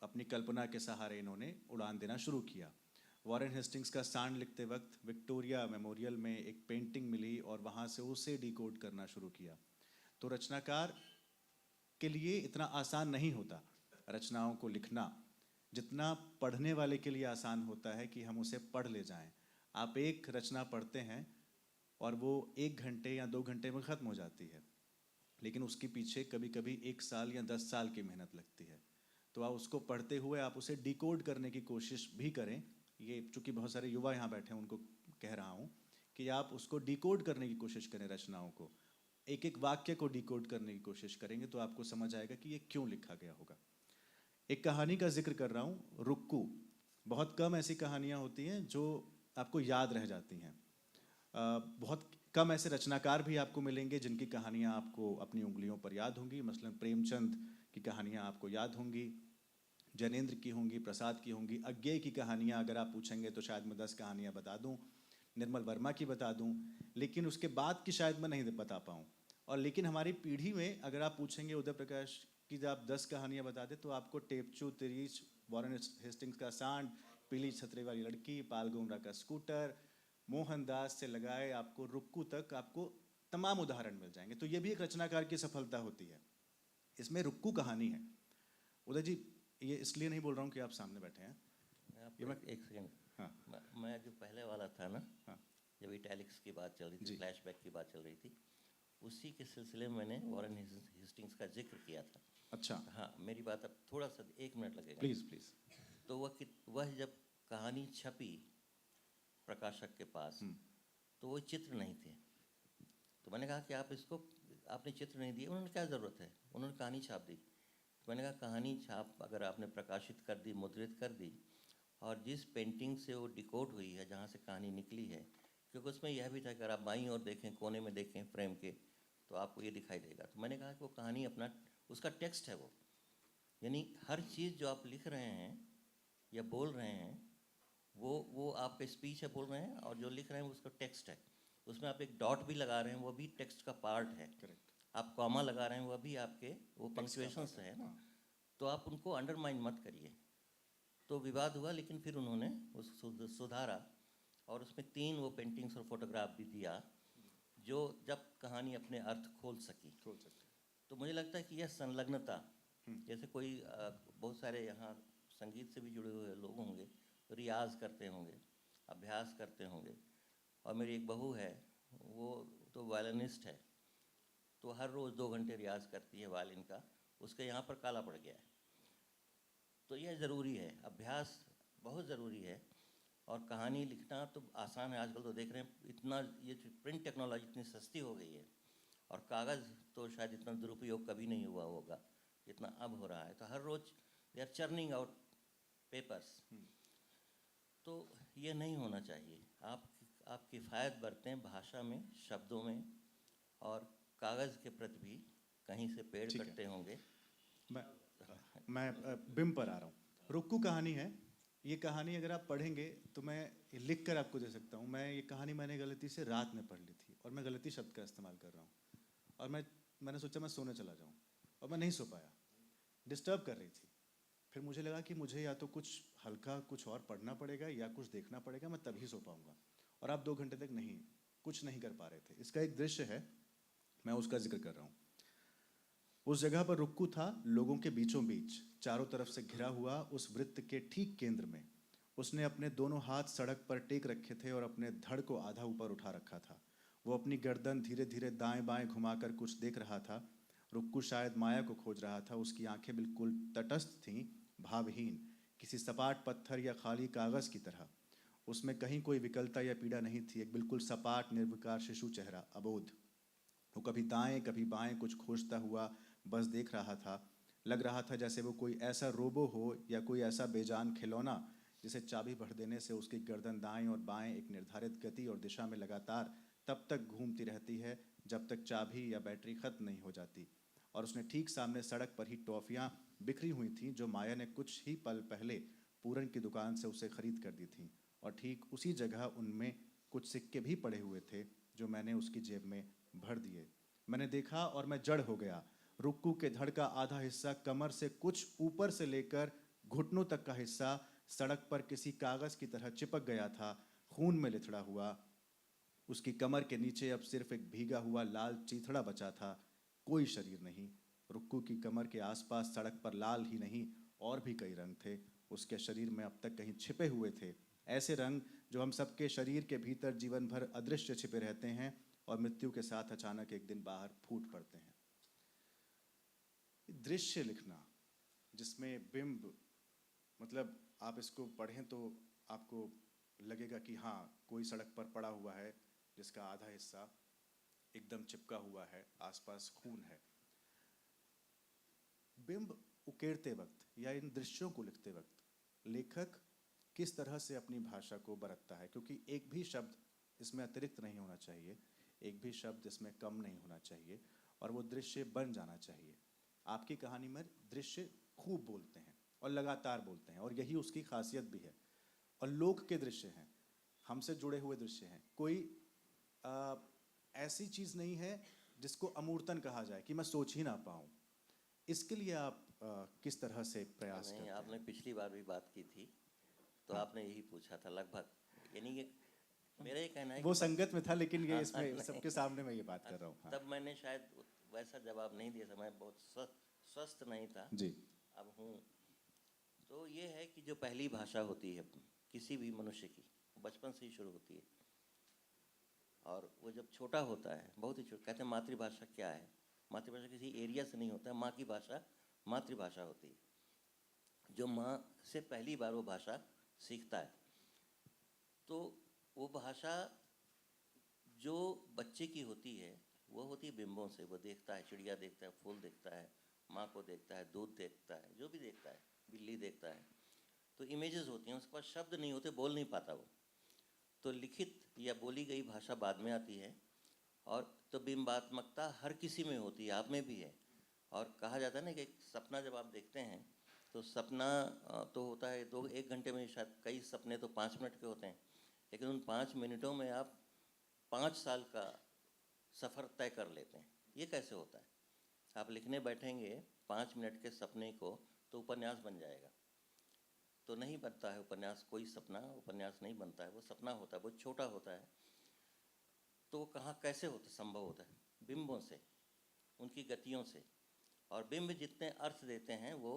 अपनी कल्पना के सहारे इन्होंने उड़ान देना शुरू किया। वॉरेन हेस्टिंग्स का सांड लिखते वक्त विक्टोरिया मेमोरियल में एक पेंटिंग मिली और वहाँ से उसे डिकोड करना शुरू किया। तो रचनाकार के लिए इतना आसान नहीं होता रचनाओं को लिखना, जितना पढ़ने वाले के लिए आसान होता है कि हम उसे पढ़ ले जाएं। आप एक रचना पढ़ते हैं और वो 1 घंटे या 2 घंटे में ख़त्म हो जाती है, लेकिन उसके पीछे कभी कभी 1 साल या 10 साल की मेहनत लगती है। तो आप उसको पढ़ते हुए आप उसे डिकोड करने की कोशिश भी करें। ये चूँकि बहुत सारे युवा यहाँ बैठे हैं उनको कह रहा हूँ कि आप उसको डिकोड करने की कोशिश करें। रचनाओं को एक एक वाक्य को डिकोड करने की कोशिश करेंगे तो आपको समझ आएगा कि ये क्यों लिखा गया होगा। एक कहानी का जिक्र कर रहा हूँ, रुक्कू। बहुत कम ऐसी कहानियाँ होती हैं जो आपको याद रह जाती हैं। बहुत कम ऐसे रचनाकार भी आपको मिलेंगे जिनकी कहानियाँ आपको अपनी उंगलियों पर याद होंगी। मसलन प्रेमचंद की कहानियाँ आपको याद होंगी, जैनेंद्र की होंगी, प्रसाद की होंगी। अज्ञेय की कहानियाँ अगर आप पूछेंगे तो शायद मैं 10 कहानियाँ बता दूँ, निर्मल वर्मा की बता दूँ, लेकिन उसके बाद की शायद मैं नहीं बता पाऊँ। और लेकिन हमारी पीढ़ी में अगर आप पूछेंगे उदय प्रकाश की जब आप 10 कहानियाँ बता दें तो आपको टेपचू, तिरीच, वॉरेन हेस्टिंग्स का सांड, पीली छतरी वाली लड़की, पाल गुमरा का स्कूटर, मोहनदास से लगाए आपको रुक्कू तक आपको तमाम उदाहरण मिल जाएंगे। तो ये भी एक रचनाकार की सफलता होती है। इसमें रुक्कू कहानी है। उदय जी, ये इसलिए नहीं बोल रहा हूँ कि आप सामने बैठे हैं। ये मैं एक सेकेंड, हाँ मैं जो पहले वाला था ना, हाँ जब इटैलिक्स की बात चल रही थी, जी फ्लैशबैक की बात चल रही थी, उसी के सिलसिले में मैंने वॉरेन हेस्टिंग्स का जिक्र किया था। अच्छा, हाँ, मेरी बात अब थोड़ा सा 1 मिनट लगेगा। Please please. तो वह जब कहानी छपी प्रकाशक के पास, तो वो चित्र नहीं थे। तो मैंने कहा कि आपने चित्र नहीं दिए, उन्होंने क्या ज़रूरत है, उन्होंने कहानी छाप दी। तो मैंने कहा कहानी छाप अगर आपने प्रकाशित कर दी, मुद्रित कर दी, और जिस पेंटिंग से वो डिकोड हुई है, जहाँ से कहानी निकली है, क्योंकि उसमें यह भी था कि अगर आप बाईं ओर देखें, कोने में देखें फ्रेम के, तो आपको ये दिखाई देगा। तो मैंने कहा कि वो कहानी अपना, उसका टेक्स्ट है वो, यानी हर चीज़ जो आप लिख रहे हैं या बोल रहे हैं, वो आपका स्पीच है, बोल रहे हैं, और जो लिख रहे हैं उसका टेक्स्ट है। उसमें आप एक डॉट भी लगा रहे हैं, वो भी टेक्स्ट का पार्ट है। करेक्ट। आप कॉमा लगा रहे हैं, वह भी आपके वो पंक्चुएशंस है ना। हाँ। तो आप उनको अंडरमाइन मत करिए। तो विवाद हुआ, लेकिन फिर उन्होंने उस सुधारा, और उसमें 3 वो पेंटिंग्स और फोटोग्राफ भी दिया, जो जब कहानी अपने अर्थ खोल सकती। तो मुझे लगता है कि यह संलग्नता, जैसे कोई बहुत सारे यहाँ संगीत से भी जुड़े हुए लोग होंगे, रियाज करते होंगे, अभ्यास करते होंगे, और मेरी एक बहू है, वो तो वायलिनिस्ट है, तो हर रोज़ 2 घंटे रियाज करती है वायलिन का, उसके यहाँ पर काला पड़ गया है। तो यह ज़रूरी है, अभ्यास बहुत ज़रूरी है। और कहानी लिखना तो आसान है, आजकल तो देख रहे हैं इतना, ये प्रिंट टेक्नोलॉजी इतनी सस्ती हो गई है, और कागज़ तो शायद इतना दुरुपयोग कभी नहीं हुआ होगा जितना अब हो रहा है। तो हर रोज़ they are churning out papers. तो ये नहीं होना चाहिए। आप किफ़ायत बरतें भाषा में, शब्दों में, और कागज़ के प्रति भी कहीं से पेड़ ठीक है। कटते होंगे। मैं बिंब पर आ रहा हूँ। रुक्कू कहानी है। ये कहानी अगर आप पढ़ेंगे तो मैं लिख कर आपको दे सकता हूँ। ये कहानी मैंने गलती से रात में पढ़ ली थी, और मैं गलती शब्द का इस्तेमाल कर रहा हूँ, और मैंने सोचा मैं सोने चला जाऊँ, और मैं नहीं सो पाया, डिस्टर्ब कर रही थी। फिर मुझे लगा कि मुझे या तो कुछ हल्का कुछ और पढ़ना पड़ेगा या कुछ देखना पड़ेगा, मैं तभी सो पाऊँगा। और आप 2 घंटे तक कुछ नहीं कर पा रहे थे। इसका एक दृश्य है, मैं उसका जिक्र कर रहा हूँ। उस जगह पर रुक्कू था, लोगों के बीचों बीच, चारों तरफ से घिरा हुआ। उस वृत्त के ठीक केंद्र में उसने अपने दोनों हाथ सड़क पर टेक रखे थे और अपने धड़ को आधा ऊपर उठा रखा था। वो अपनी गर्दन धीरे धीरे दाएं बाएं घुमाकर कुछ देख रहा था। रुक्कू शायद माया को खोज रहा था। उसकी आंखें बिल्कुल तटस्थ थीं, भावहीन, किसी सपाट पत्थर या खाली कागज की तरह। उसमें कहीं कोई विकलता या पीड़ा नहीं थी। एक बिल्कुल सपाट निर्विकार शिशु चेहरा, अबोध। वो कभी दाएं कभी बाएं कुछ खोजता हुआ बस देख रहा था। लग रहा था जैसे वो कोई ऐसा रोबो हो या कोई ऐसा बेजान खिलौना जिसे चाबी भर देने से उसकी गर्दन दाएं और बाएं एक निर्धारित गति और दिशा में लगातार तब तक घूमती रहती है जब तक चाबी या बैटरी खत्म नहीं हो जाती। और उसने ठीक सामने सड़क पर ही टॉफियाँ बिखरी हुई थीं, जो माया ने कुछ ही पल पहले पूरन की दुकान से उसे खरीद कर दी थीं। और ठीक उसी जगह उनमें कुछ सिक्के भी पड़े हुए थे, जो मैंने उसकी जेब में भर दिए। मैंने देखा और मैं जड़ हो गया। रुक्कू के धड़ का आधा हिस्सा, कमर से कुछ ऊपर से लेकर घुटनों तक का हिस्सा, सड़क पर किसी कागज की तरह चिपक गया था, खून में लिथड़ा हुआ। उसकी कमर के नीचे अब सिर्फ एक भीगा हुआ लाल चीथड़ा बचा था, कोई शरीर नहीं। रुक्कू की कमर के आसपास सड़क पर लाल ही नहीं और भी कई रंग थे। उसके शरीर में अब तक कहीं छिपे हुए थे, ऐसे रंग जो हम सबके शरीर के भीतर जीवन भर अदृश्य छिपे रहते हैं और मृत्यु के साथ अचानक एक दिन बाहर फूट पड़ते हैं। दृश्य लिखना जिसमें बिंब, मतलब आप इसको पढ़ें तो आपको लगेगा कि हाँ, कोई सड़क पर पड़ा हुआ है जिसका आधा हिस्सा एकदम चिपका हुआ है, आसपास खून है। बिंब उकेरते वक्त या इन दृश्यों को लिखते वक्त लेखक किस तरह से अपनी भाषा को बरतता है, क्योंकि एक भी शब्द इसमें अतिरिक्त नहीं होना चाहिए, एक भी शब्द इसमें कम नहीं होना चाहिए, और वो दृश्य बन जाना चाहिए। आपकी कहानी में दृश्य खूब बोलते हैं और लगातार बोलते हैं, और यही उसकी खासियत भी है। और लोक के दृश्य हैं, हमसे जुड़े हुए दृश्य हैं। कोई ऐसी चीज़ नहीं है जिसको अमूर्तन कहा जाए कि मैं सोच ही ना पाऊँ। इसके लिए आप किस तरह से प्रयास करते हैं? आपने पिछली बार भी बात की थी, तो आपने यही पूछा था लगभग, यानी ये मेरा ये कहना है वो कि संगत में था, लेकिन ये हाँ, इसमें नहीं। सबके सामने मैं ये बात कर रहा हूँ। हाँ। तब मैंने शायद वैसा जवाब नहीं दिया था, मैं बहुत स्वस्थ नहीं था। जी। अब हूँ। तो ये है कि जो पहली भाषा होती है किसी भी मनुष्य की, बचपन से ही शुरू होती है। और वो जब छोटा होता है, बहुत ही छोटा, कहते हैं मातृभाषा क्या है? मातृभाषा किसी एरिया से नहीं होता है, माँ की भाषा मातृभाषा होती है। जो माँ से पहली बार वो भाषा सीखता है, तो वो भाषा जो बच्चे की होती है वो होती है बिंबों से। वो देखता है, चिड़िया देखता है, फूल देखता है, माँ को देखता है, दूध देखता है, जो भी देखता है, बिल्ली देखता है, तो इमेजेस होती हैं, उसके पास शब्द नहीं होते, बोल नहीं पाता वो। तो लिखित या बोली गई भाषा बाद में आती है। और तो बिंबात्मकता हर किसी में होती है, आप में भी है। और कहा जाता है ना कि एक सपना जब आप देखते हैं तो सपना तो होता है 1 घंटे में, शायद कई सपने तो 5 मिनट के होते हैं, लेकिन उन 5 मिनटों में आप 5 साल का सफ़र तय कर लेते हैं। ये कैसे होता है? आप लिखने बैठेंगे 5 मिनट के सपने को तो उपन्यास बन जाएगा। तो नहीं बनता है उपन्यास, कोई सपना उपन्यास नहीं बनता है, वो सपना होता है, वो छोटा होता है। तो वो कहाँ कैसे होता, संभव होता है? बिंबों से, उनकी गतियों से। और बिंब जितने अर्थ देते हैं वो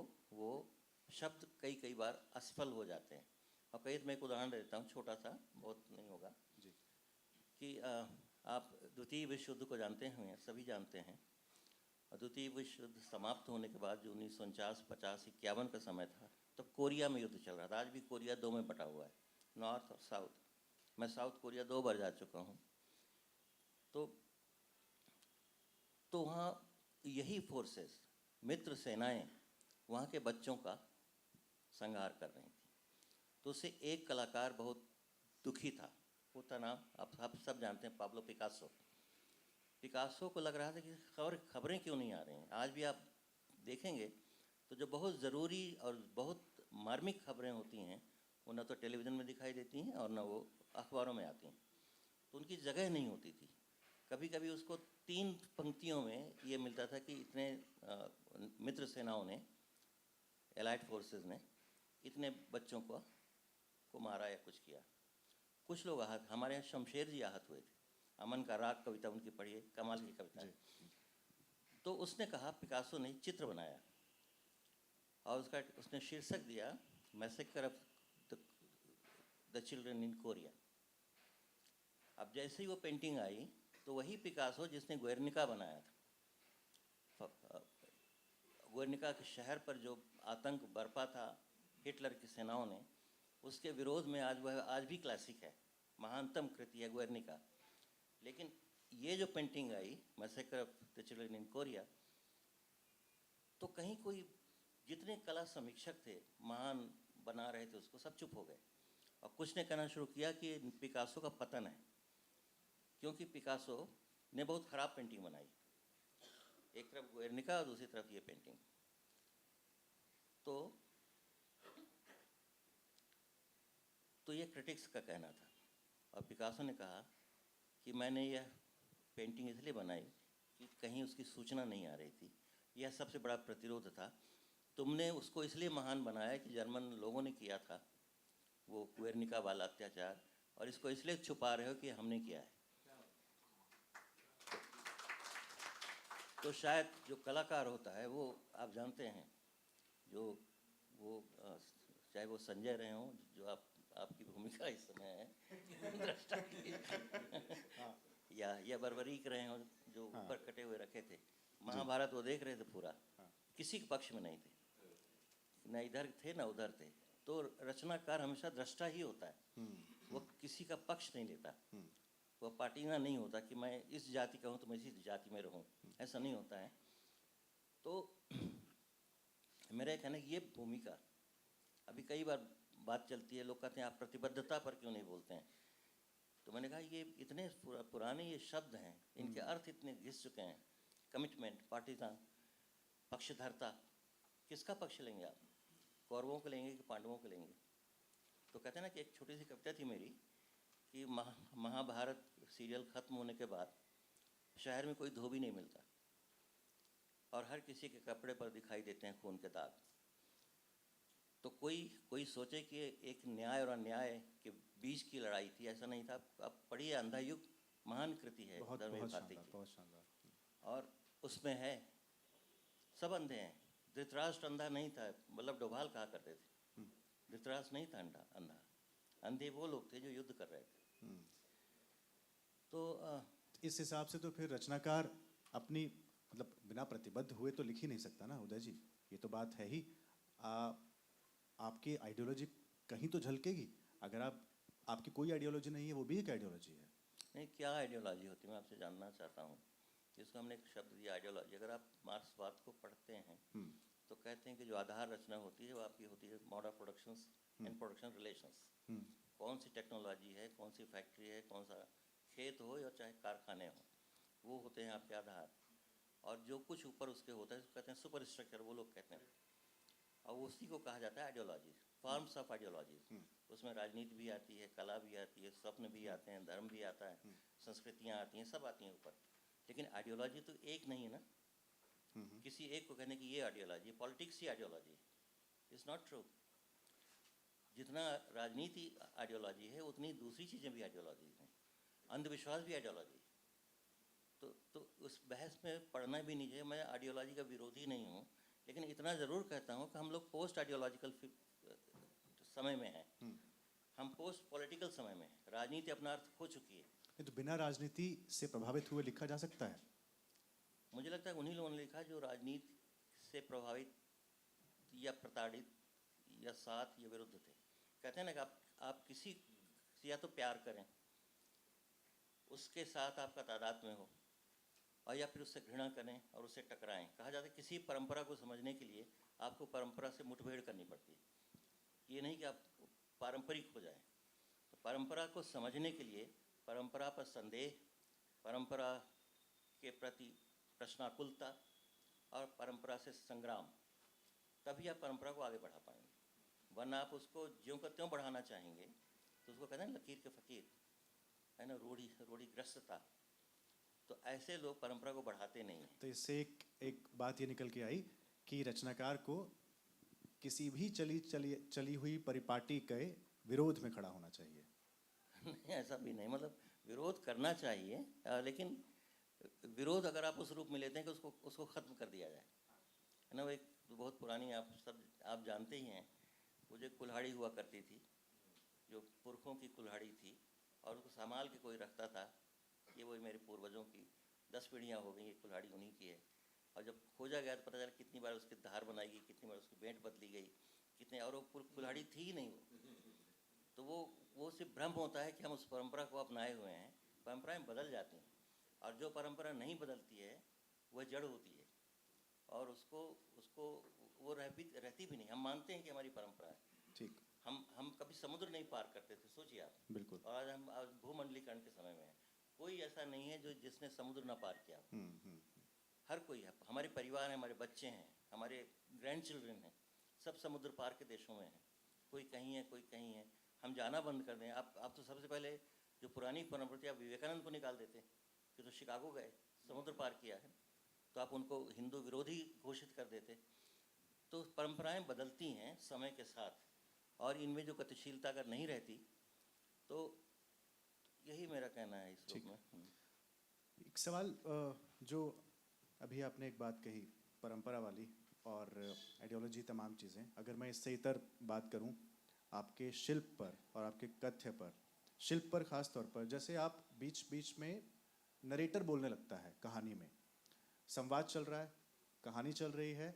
शब्द कई बार असफल हो जाते हैं। और कई, मैं एक उदाहरण देता हूँ छोटा सा, बहुत नहीं होगा जी। कि आप द्वितीय विश्व युद्ध को जानते हैं, सभी जानते हैं। और द्वितीय विश्व युद्ध समाप्त होने के बाद जो 1949, 50, 51 का समय था, तो कोरिया में युद्ध चल रहा था। आज भी कोरिया 2 में बटा हुआ है, नॉर्थ और साउथ। मैं साउथ कोरिया 2 बार जा चुका हूँ। तो वहाँ यही फोर्सेस, मित्र सेनाएं, वहाँ के बच्चों का संहार कर रही थी। तो उससे एक कलाकार बहुत दुखी था, वो था नाम आप सब जानते हैं, पाब्लो पिकासो। पिकासो को लग रहा था कि खबरें क्यों नहीं आ रही हैं। आज भी आप देखेंगे तो जो बहुत ज़रूरी और बहुत मार्मिक खबरें होती हैं वो न तो टेलीविज़न में दिखाई देती हैं और न वो अखबारों में आती हैं। तो उनकी जगह नहीं होती थी। कभी कभी उसको 3 पंक्तियों में ये मिलता था कि इतने मित्र सेनाओं ने, एलाइड फोर्सेस ने इतने बच्चों को मारा या कुछ किया। कुछ लोग आहत, हमारे यहाँ शमशेर जी आहत हुए थे। अमन का राग कविता उनकी पढ़िए, कमाल की कविता है। तो उसने कहा, पिकासो ने चित्र बनाया और उसने शीर्षक दिया massacre of the children in Korea. अब जैसे ही वो पेंटिंग आई तो वही पिकासो जिसने गुएर्निका बनाया था, गुएर्निका के शहर पर जो आतंक बरपा था हिटलर की सेनाओं ने, उसके विरोध में आज भी क्लासिक है, महानतम कृति है गुएर्निका। लेकिन ये जो painting I massacre of the children in Korea, तो कहीं कोई, जितने कला समीक्षक थे, महान बना रहे थे उसको, सब चुप हो गए। और कुछ ने कहना शुरू किया कि पिकासो का पतन है, क्योंकि पिकासो ने बहुत ख़राब पेंटिंग बनाई। एक तरफ गुएर्निका और दूसरी तरफ ये पेंटिंग। तो ये क्रिटिक्स का कहना था। और पिकासो ने कहा कि मैंने यह पेंटिंग इसलिए बनाई कि कहीं उसकी सूचना नहीं आ रही थी। यह सबसे बड़ा प्रतिरोध था। तुमने उसको इसलिए महान बनाया कि जर्मन लोगों ने किया था वो गुएर्निका वाला अत्याचार, और इसको इसलिए छुपा रहे हो कि हमने किया है। तो शायद जो कलाकार होता है वो, आप जानते हैं, जो वो चाहे वो संजय रहे हों, जो आपकी भूमिका इस समय है दृष्टा की, या बर्बरीक रहे हों जो ऊपर कटे हुए रखे थे। महाभारत वो देख रहे थे पूरा, किसी के पक्ष में नहीं थे, न इधर थे न उधर थे। तो रचनाकार हमेशा दृष्टा ही होता है, वो किसी का पक्ष नहीं लेता। वो पार्टीना नहीं होता कि मैं इस जाति का हूँ तो मैं इसी जाति में रहूँ, ऐसा नहीं होता है। तो मेरा कहना है कि ये भूमिका, अभी कई बार बात चलती है, लोग कहते हैं आप प्रतिबद्धता पर क्यों नहीं बोलते हैं। तो मैंने कहा ये इतने पुराने ये शब्द हैं, इनके अर्थ इतने घिस चुके हैं। कमिटमेंट, पार्टीजान, पक्षधरता, किसका पक्ष लेंगे आप? कौरवों को लेंगे कि पांडवों को लेंगे? तो कहते हैं ना कि एक छोटी सी कविता थी मेरी कि महाभारत सीरियल ख़त्म होने के बाद शहर में कोई धोबी नहीं मिलता और हर किसी के कपड़े पर दिखाई देते हैं खून के दाग। तो कोई सोचे कि एक न्याय और अन्याय के बीच की लड़ाई थी, ऐसा नहीं था। अब पढ़िए, अंधा युग महान कृति है धर्मवीर भारती की, और उसमें है सब अंधे हैं। धृतराष्ट्र अंधा नहीं था, वल्लभ डोभाल कहा करते थे धृतराष्ट्र नहीं था अंधा, अंधे वो लोग थे जो युद्ध कर रहे थे। तो इस हिसाब से तो फिर रचनाकार अपनी मतलब बिना प्रतिबद्ध हुए तो लिख ही नहीं सकता ना उदय जी, ये तो बात है ही। आपकी आइडियोलॉजी कहीं तो झलकेगी। अगर आपकी कोई आइडियोलॉजी नहीं है, वो भी एक आइडियोलॉजी है। नहीं, क्या आइडियोलॉजी होती है मैं आपसे जानना चाहता हूँ। जिसको हमने एक शब्द दिया आइडियोलॉजी, अगर आप मार्क्सवाद को पढ़ते हैं तो कहते हैं कि जो आधार रचना होती है वो आपकी होती है mode of productions and production relations. कौन सी टेक्नोलॉजी है, कौन सी फैक्ट्री है, कौन सा खेत हो या चाहे कारखाने हो, वो होते हैं आपके आधार। और जो कुछ ऊपर उसके होता है उसको कहते हैं सुपर स्ट्रक्चर, वो लोग कहते हैं। और उसी को कहा जाता है आइडियोलॉजी, फॉर्म्स ऑफ आइडियोलॉजीज। उसमें राजनीति भी आती है, कला भी आती है, स्वप्न भी आते हैं, धर्म भी आता है, संस्कृतियाँ आती हैं, सब आती हैं ऊपर। लेकिन आइडियोलॉजी तो एक नहीं है ना। किसी एक को कहने की ये ideology, politics he ideology, it's not true. जितना राजनीति आइडियोलॉजी है उतनी दूसरी चीज़ें भी आइडियोलॉजी हैं, अंधविश्वास भी आइडियोलॉजी। तो उस बहस में पढ़ना भी नहीं चाहिए। मैं आइडियोलॉजी का विरोधी नहीं हूँ, लेकिन इतना ज़रूर कहता हूँ कि हम लोग पोस्ट आइडियोलॉजिकल समय में हैं। हम पोस्ट पॉलिटिकल समय में हैं। राजनीति अपना अर्थ खो चुकी है। नहीं तो बिना राजनीति से प्रभावित हुए लिखा जा सकता है। मुझे लगता है उन्हीं लोगों ने लिखा जो राजनीति से प्रभावित या प्रताड़ित या साथ या विरुद्ध थे। कहते हैं ना कि आप किसी से या तो प्यार करें, उसके साथ आपका तादाद में हो, और या फिर उससे घृणा करें और उससे टकराएं। कहा जाता है किसी परंपरा को समझने के लिए आपको परंपरा से मुठभेड़ करनी पड़ती है, ये नहीं कि आप पारंपरिक हो जाएं। तो परंपरा को समझने के लिए परंपरा पर संदेह, परंपरा के प्रति प्रश्नाकुलता और परंपरा से संग्राम, तभी आप परंपरा को आगे बढ़ा पाएंगे। वरना आप उसको ज्यों का त्यों बढ़ाना चाहेंगे तो उसको कहते हैं लकीर के फ़कीर, है ना, रूढ़िग्रस्तता। तो ऐसे लोग परंपरा को बढ़ाते नहीं हैं। तो इससे एक बात ये निकल के आई कि रचनाकार को किसी भी चली हुई परिपाटी के विरोध में खड़ा होना चाहिए। नहीं, ऐसा भी नहीं, मतलब विरोध करना चाहिए, लेकिन विरोध अगर आप उस रूप में लेते हैं कि उसको ख़त्म कर दिया जाए, है ना। वो एक बहुत पुरानी आप जानते ही हैं, वो जो कुल्हाड़ी हुआ करती थी, जो पुरखों की कुल्हाड़ी थी, और उसको संभाल के कोई रखता था। ये वो मेरे पूर्वजों की 10 पीढ़ियाँ हो गई, ये कुल्हाड़ी उन्हीं की है। और जब खोजा गया तो पता चला कितनी बार उसकी धार बनाई गई, कितनी बार उसकी बेंट बदली गई, कितने, और वो कुल्हाड़ी थी ही नहीं वो। तो वो सिर्फ भ्रम होता है कि हम उस परंपरा को अपनाए हुए हैं। परंपराएं बदल जाती हैं, और जो परंपरा नहीं बदलती है वह जड़ होती है, और उसको वो रहती भी नहीं। हम मानते हैं कि हमारी परंपरा है। ठीक। हम कभी समुद्र नहीं पार करते थे, सोचिए आप। बिल्कुल। और आज भूमंडलीकरण के समय में है। कोई ऐसा नहीं है जिसने समुद्र ना पार किया। हर कोई है। हमारे परिवार हैं, हमारे बच्चे हैं, हमारे ग्रैंड चिल्ड्रन हैं, सब समुद्र पार के देशों में हैं। कोई कहीं है, कोई कहीं है। हम जाना बंद कर दें। आप तो सबसे पहले जो पुरानी परंपरा थी, आप विवेकानंद को निकाल देते कि तो शिकागो गए, समुद्र पार किया है, तो आप उनको हिंदू विरोधी घोषित कर देते। तो परंपराएं बदलती हैं समय के साथ, और इनमें जो गतिशीलता अगर नहीं रहती तो यही मेरा कहना है इस रूप में। एक सवाल जो अभी आपने एक बात कही परंपरा वाली और आइडियोलॉजी, तमाम चीज़ें, अगर मैं इससे इतर बात करूं आपके शिल्प पर और आपके कथ्य पर, शिल्प पर ख़ास तौर पर, जैसे आप बीच बीच में नरेटर बोलने लगता है कहानी में, संवाद चल रहा है, कहानी चल रही है,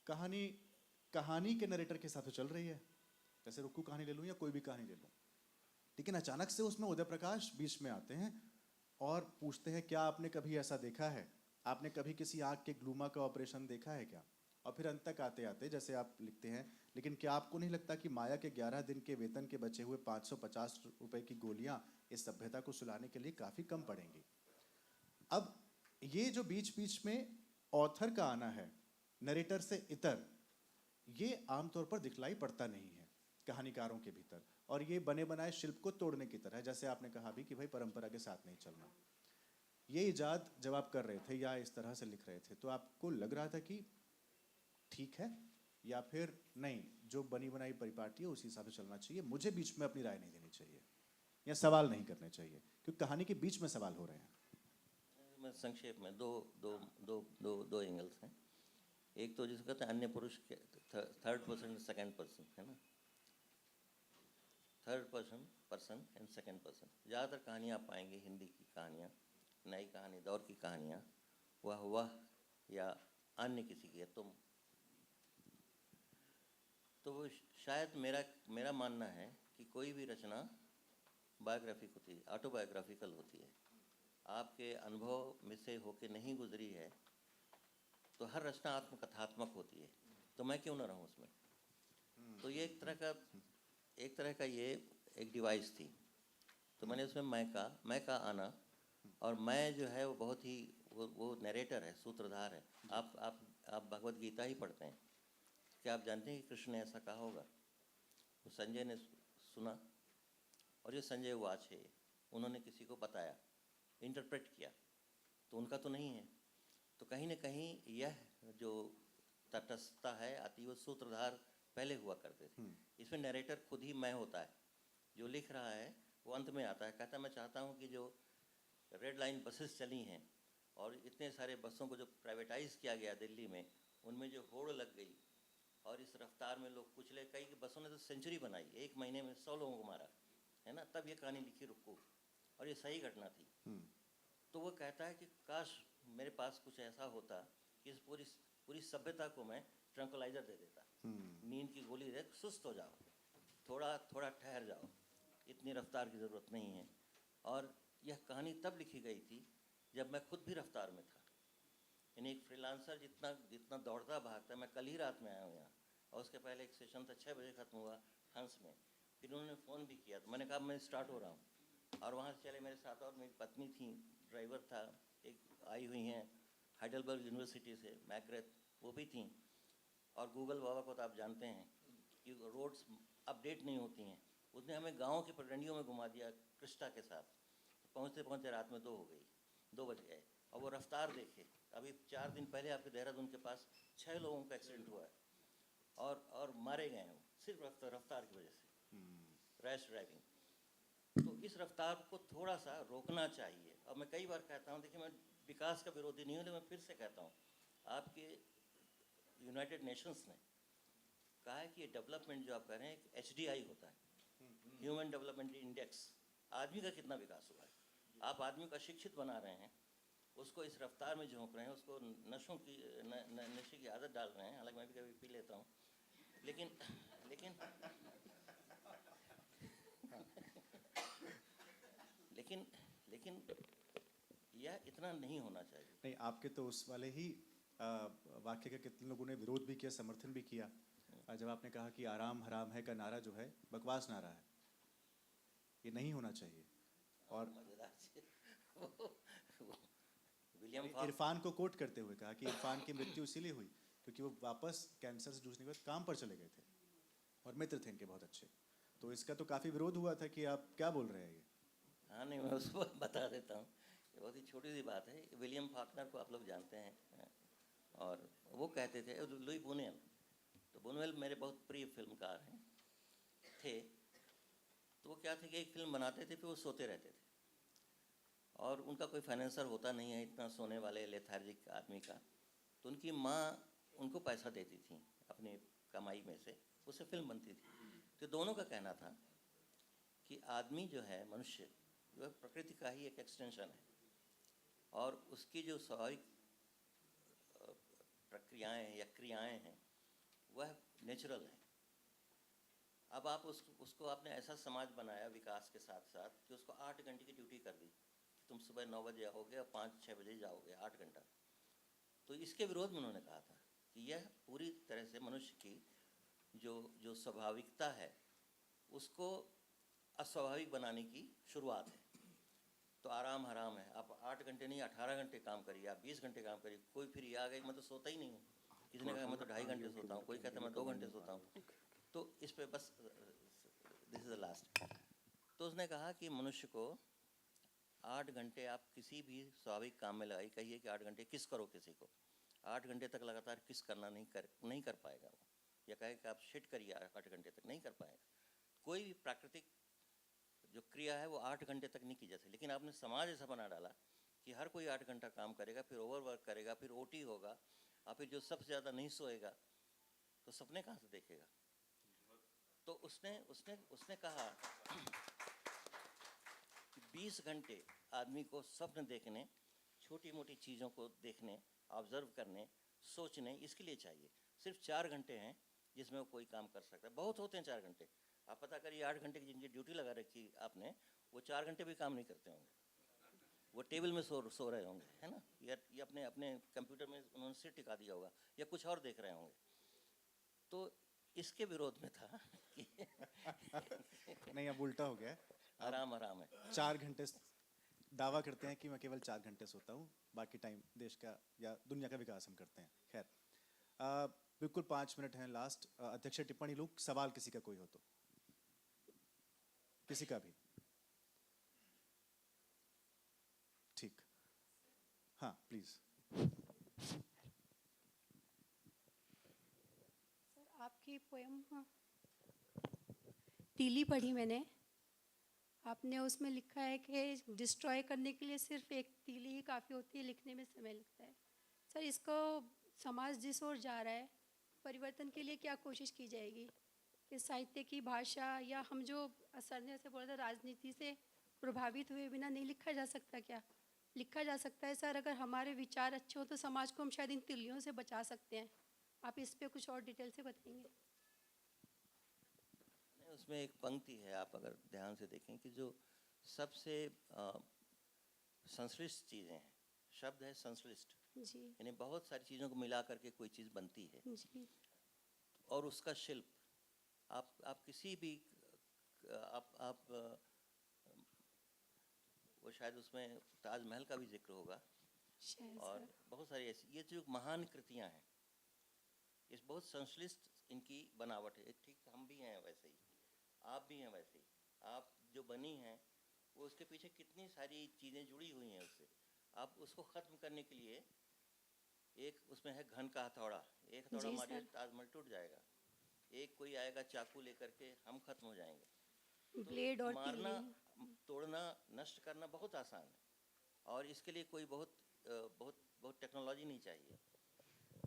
कहानी के नरेटर के साथ तो चल रही है, जैसे रुक्कू कहानी ले लूँ या कोई भी कहानी ले लूँ, लेकिन अचानक से उसमें उदय प्रकाश बीच में आते हैं और पूछते हैं क्या आपने कभी ऐसा देखा है, आपने कभी किसी आँख के ग्लूमा का ऑपरेशन देखा है क्या। और फिर अंत तक आते आते जैसे आप लिखते हैं, लेकिन क्या आपको नहीं लगता कि माया के 11 दिन के वेतन के बचे हुए 550 रुपए की गोलियां इस सभ्यता को सुलाने के लिए काफ़ी कम पड़ेंगी। अब ये जो बीच बीच में ऑथर का आना है नरेटर से इतर, ये आमतौर पर दिखलाई पड़ता नहीं है कहानीकारों के भीतर, और ये बने बनाए शिल्प को तोड़ने की तरह, जैसे आपने कहा भी कि भाई परंपरा के साथ नहीं चलना। ये इजाद जब आप कर रहे थे या इस तरह से लिख रहे थे, तो आपको लग रहा था कि ठीक है, या फिर नहीं, जो बनी बनाई परिपाटी है उसी हिसाब से चलना चाहिए, मुझे बीच में अपनी राय नहीं देनी चाहिए या सवाल नहीं करने चाहिए, क्योंकि कहानी के बीच में सवाल हो रहे हैं। मैं संक्षेप में दो एंगल्स हैं। एक तो जिसको कहते हैं अन्य पुरुष के, थर्ड पर्सन, सेकंड पर्सन, है ना। Third person and second person. ज़्यादातर कहानियाँ आप पाएंगे हिंदी की कहानियाँ, नई कहानी दौर की कहानियाँ, वह या अन्य किसी की है तुम। तो वो शायद मेरा मानना है कि कोई भी रचना बायोग्राफिक होती है, ऑटोबायोग्राफिकल होती है, आपके अनुभव में से होके नहीं गुजरी है तो हर रचना आत्मकथात्मक होती है, तो मैं क्यों ना रहूं उसमें। तो ये एक तरह का ये एक डिवाइस थी। तो मैंने उसमें मैं का आना, और मैं जो है वो बहुत ही वो नरेटर है, सूत्रधार है। आप भगवत गीता ही पढ़ते हैं, क्या आप जानते हैं कि कृष्ण ने ऐसा कहा होगा? तो संजय ने सुना, और ये संजय वाच है, उन्होंने किसी को बताया, इंटरप्रेट किया, तो उनका तो नहीं है। तो कहीं ना कहीं यह जो तटस्थता है आती, वो सूत्रधार पहले हुआ करते थे। इसमें नरेटर खुद ही मैं होता है, जो लिख रहा है वो अंत में आता है, कहता है मैं चाहता हूँ कि जो रेड लाइन बसेस चली हैं और इतने सारे बसों को जो प्राइवेटाइज़ किया गया दिल्ली में, उनमें जो होड़ लग गई और इस रफ्तार में लोग कुचले, कई बसों ने तो सेंचुरी बनाई, 1 महीने में 100 लोगों को मारा, है ना, तब ये कहानी लिखी रुक्कू, और ये सही घटना थी। तो वो कहता है कि काश मेरे पास कुछ ऐसा होता कि इस पूरी सभ्यता को मैं ट्रंकुलाइजर दे देता, नींद की गोली दे, सुस्त हो जाओ, थोड़ा ठहर जाओ, इतनी रफ्तार की ज़रूरत नहीं है। और यह कहानी तब लिखी गई थी जब मैं खुद भी रफ्तार में था। यानी एक फ्रीलांसर जितना दौड़ता भागता, मैं कल ही रात में आया हूँ यहाँ, और उसके पहले एक सेशन था 6 बजे ख़त्म हुआ हंस में, फिर उन्होंने फ़ोन भी किया, तो मैंने कहा मैं स्टार्ट हो रहा हूँ, और वहाँ से चले मेरे साथ, और मेरी पत्नी थी, ड्राइवर था, एक आई हुई हैं हाइडलबर्ग यूनिवर्सिटी से मैकग्रेथ, वो भी थी। और गूगल बाबा को तो आप जानते हैं कि रोड्स अपडेट नहीं होती हैं, उसने हमें गांव के पगडंडियों में घुमा दिया क्रिस्टा के साथ। पहुँचते पहुँचते रात में 2 बज गए, और वो रफ्तार देखे, अभी 4 दिन पहले आपके देहरादून के पास 6 लोगों का एक्सीडेंट हुआ है, और मारे गए हैं सिर्फ रफ्तार की वजह से, रैश ड्राइविंग। तो इस रफ्तार को थोड़ा सा रोकना चाहिए। और मैं कई बार कहता हूँ, देखिए मैं विकास का विरोधी नहीं हूँ, लेकिन मैं फिर से कहता हूँ, आपके यूनाइटेड नेशंस ने कहा है कि ये डेवलपमेंट जो आप कह रहे हैं एक HDI होता है, ह्यूमन डेवलपमेंट इंडेक्स, आदमी का कितना विकास हुआ है। आप आदमी को शिक्षित बना रहे हैं, उसको इस रफ्तार में झोंक रहे हैं, उसको नशे की आदत डाल रहे हैं, हालांकि मैं भी कभी पी लेता हूँ, लेकिन यह इतना नहीं होना चाहिए। नहीं, आपके तो उस वाले ही वाक्य का कितने लोगों ने विरोध भी किया, समर्थन भी किया, जब आपने कहा कि आराम हराम है का नारा जो है बकवास नारा है, ये नहीं होना चाहिए। और इरफान को कोट करते हुए कहा कि इरफान की मृत्यु इसीलिए हुई क्योंकि वो वापस कैंसर से जूझने के बाद काम पर चले गए थे, और मित्र थे इनके बहुत अच्छे। तो इसका तो काफ़ी विरोध हुआ था कि आप क्या बोल रहे हैं ये। हाँ नहीं, मैं उसको बता देता हूँ, बहुत ही छोटी सी बात है। विलियम फाकनर को आप लोग जानते हैं, और वो कहते थे, लुई बुनेल, तो बुनेल मेरे बहुत प्रिय फिल्मकार हैं थे। तो वो क्या थे कि एक फिल्म बनाते थे, फिर वो सोते रहते थे, और उनका कोई फाइनेंसर होता नहीं है इतना सोने वाले लेथार्जिक आदमी का। तो उनकी माँ उनको पैसा देती थी अपनी कमाई में से, उससे फिल्म बनती थी। तो दोनों का कहना था कि आदमी जो है, मनुष्य जो है, प्रकृति का ही एक एक्सटेंशन है, और उसकी जो स्वाभाविक प्रक्रियाएं या क्रियाएं हैं वह नेचुरल है। अब आप उसको आपने ऐसा समाज बनाया विकास के साथ साथ कि उसको 8 घंटे की ड्यूटी कर दी, तुम सुबह 9 बजे आओगे और 5-6 बजे जाओगे, 8 घंटा। तो इसके विरोध में उन्होंने कहा था कि यह पूरी तरह से मनुष्य की जो स्वाभाविकता है उसको अस्वाभाविक बनाने की शुरुआत है। तो आराम हराम है, आप 8 घंटे नहीं 18 घंटे काम करिए, आप 20 घंटे काम करिए। कोई फिर ये आ गया मैं तो सोता ही नहीं हूँ, किसी ने कहा मैं तो 2.5 घंटे सोता हूँ, कोई कहता मैं 2 घंटे सोता हूँ। तो इस पे बस दिस इज़ द लास्ट। तो उसने कहा कि मनुष्य को 8 घंटे आप किसी भी स्वाभाविक काम में लगाई, कहिए कि 8 घंटे किस करो, किसी को 8 घंटे तक लगातार किस करना नहीं कर पाएगा वो, या कहे कि आप शिट करिए 8 घंटे तक, नहीं कर पाएगा। कोई भी प्राकृतिक जो क्रिया है वो 8 घंटे तक नहीं की जा सकती। लेकिन आपने समाज ऐसा बना डाला कि हर कोई 8 घंटा काम करेगा, फिर ओवरवर्क करेगा, फिर OT होगा, और फिर जो सबसे ज़्यादा नहीं सोएगा तो सपने कहाँ से देखेगा। तो उसने उसने उसने कहा कि 20 घंटे आदमी को स्वप्न देखने, छोटी मोटी चीज़ों को देखने, ऑब्जर्व करने, सोचने, इसके लिए चाहिए। सिर्फ 4 घंटे हैं जिसमें वो कोई काम कर सकता है। बहुत होते हैं 4 घंटे। आप पता करिए 8 घंटे की जिनकी ड्यूटी लगा रखी आपने, वो 4 घंटे भी काम नहीं करते होंगे। वो टेबल में सो रहे होंगे, है ना, या अपने अपने कंप्यूटर में उन्होंने सिर टिका दिया होगा, या कुछ और देख रहे होंगे। तो इसके विरोध में था कि नहीं, अब उल्टा हो गया है। आराम है। 4 घंटे दावा करते हैं कि मैं केवल 4 घंटे सोता हूँ, बाकी टाइम देश का या दुनिया का विकास हम करते हैं। खैर, बिल्कुल 5 मिनट हैं लास्ट। अध्यक्ष टिप्पणी लूँ, सवाल किसी का कोई हो तो, किसी का भी? ठीक, हाँ प्लीज। सर, आपकी पोएम तीली पढ़ी मैंने। आपने उसमें लिखा है कि डिस्ट्रॉय करने के लिए सिर्फ एक तीली ही काफ़ी होती है, लिखने में समय लगता है। सर, इसको समाज जिस ओर जा रहा है, परिवर्तन के लिए क्या कोशिश की जाएगी कि साहित्य की भाषा, या हम जो सर ने ऐसे बोला था राजनीति से प्रभावित हुए बिना नहीं लिखा जा सकता? क्या लिखा जा सकता है सर? अगर हमारे विचार अच्छे हों तो समाज को हम शायद इन तिलियों से बचा सकते हैं। आप इस पे कुछ और डिटेल से बताएंगे? उसमें एक पंक्ति है, आप अगर ध्यान से देखें, कि जो सबसे संश्लिष्ट चीज़ें हैं, शब्द है संश्लिष्ट, जी यानी बहुत सारी चीज़ों को मिला करके कोई चीज़ बनती है। जी और उसका शिल्प, आप किसी भी आप वो शायद उसमें ताजमहल का भी जिक्र होगा, शायद और सर। बहुत सारी ऐसी ये जो महान कृतियाँ हैं, इस बहुत संश्लिष्ट इनकी बनावट है। ठीक, हम भी हैं वैसे ही, आप भी हैं वैसे ही। आप जो बनी हैं वो उसके पीछे कितनी सारी चीज़ें जुड़ी हुई हैं उससे। आप उसको ख़त्म करने के लिए, एक उसमें है घन का हथौड़ा, एक हथौड़ा जी मारिए सर। ताजमहल टूट जाएगा। एक कोई आएगा चाकू लेकर के, हम खत्म हो जाएंगे। तो ब्लेड और मारना, तीली। तोड़ना, नष्ट करना बहुत आसान है, और इसके लिए कोई बहुत बहुत बहुत टेक्नोलॉजी नहीं चाहिए।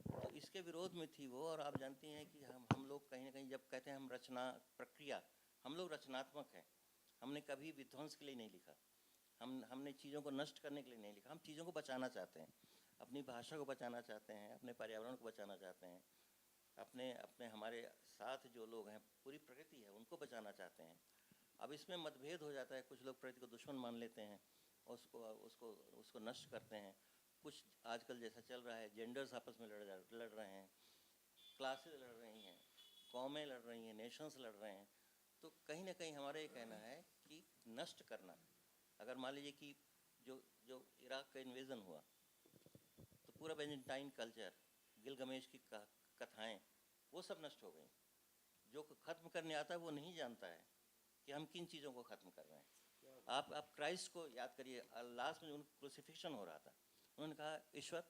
तो इसके विरोध में थी वो। और आप जानती हैं कि हम लोग कहीं ना कहीं जब कहते हैं हम रचना प्रक्रिया, हम लोग रचनात्मक हैं। हमने कभी विध्वंस के लिए नहीं लिखा, हमने चीज़ों को नष्ट करने के लिए नहीं लिखा। हम चीज़ों को बचाना चाहते हैं, अपनी भाषा को बचाना चाहते हैं, अपने पर्यावरण को बचाना चाहते हैं, अपने अपने हमारे साथ जो लोग हैं, पूरी प्रकृति है, उनको बचाना चाहते हैं। अब इसमें मतभेद हो जाता है, कुछ लोग प्रकृति को दुश्मन मान लेते हैं, उसको उसको उसको नष्ट करते हैं। कुछ आजकल जैसा चल रहा है, जेंडर्स आपस में लड़ रहे हैं, क्लासेस लड़ रही हैं, कौमें लड़ रही हैं, नेशंस लड़ रहे हैं। तो कहीं ना कहीं हमारा ये कहना है कि नष्ट करना, अगर मान लीजिए कि जो जो इराक का इन्वेजन हुआ, तो पूरा बेंजेंटाइन कल्चर, गिलगमेश की कथाएं, वो सब नष्ट हो गई। जो ख़त्म करने आता है वो नहीं जानता है कि हम किन चीज़ों को ख़त्म कर रहे हैं। आप क्राइस्ट को याद करिए, लास्ट में उनका क्रूसिफिक्शन हो रहा था, उन्होंने कहा ईश्वर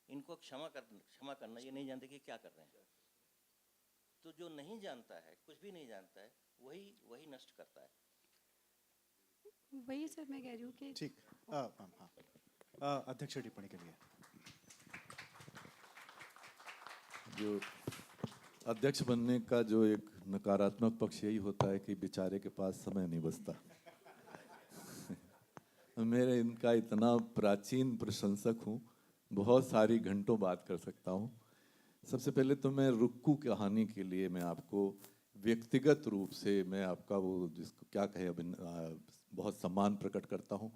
इनको क्षमा करना, ये नहीं जानते कि क्या कर रहे हैं। तो जो नहीं जानता है, कुछ भी नहीं जानता है, वही नष्ट करता है। वही सर मैं कह रही हूँ कि ठीक, हाँ, अध्यक्ष टिप्पणी के लिए। जो अध्यक्ष बनने का जो एक नकारात्मक पक्ष यही होता है कि बेचारे के पास समय नहीं बचता। मेरे इनका इतना प्राचीन प्रशंसक हूँ, बहुत सारी घंटों बात कर सकता हूँ। सबसे पहले तो मैं रुक्कू कहानी के लिए मैं आपको व्यक्तिगत रूप से मैं आपका वो जिसको क्या कहें बहुत सम्मान प्रकट करता हूँ।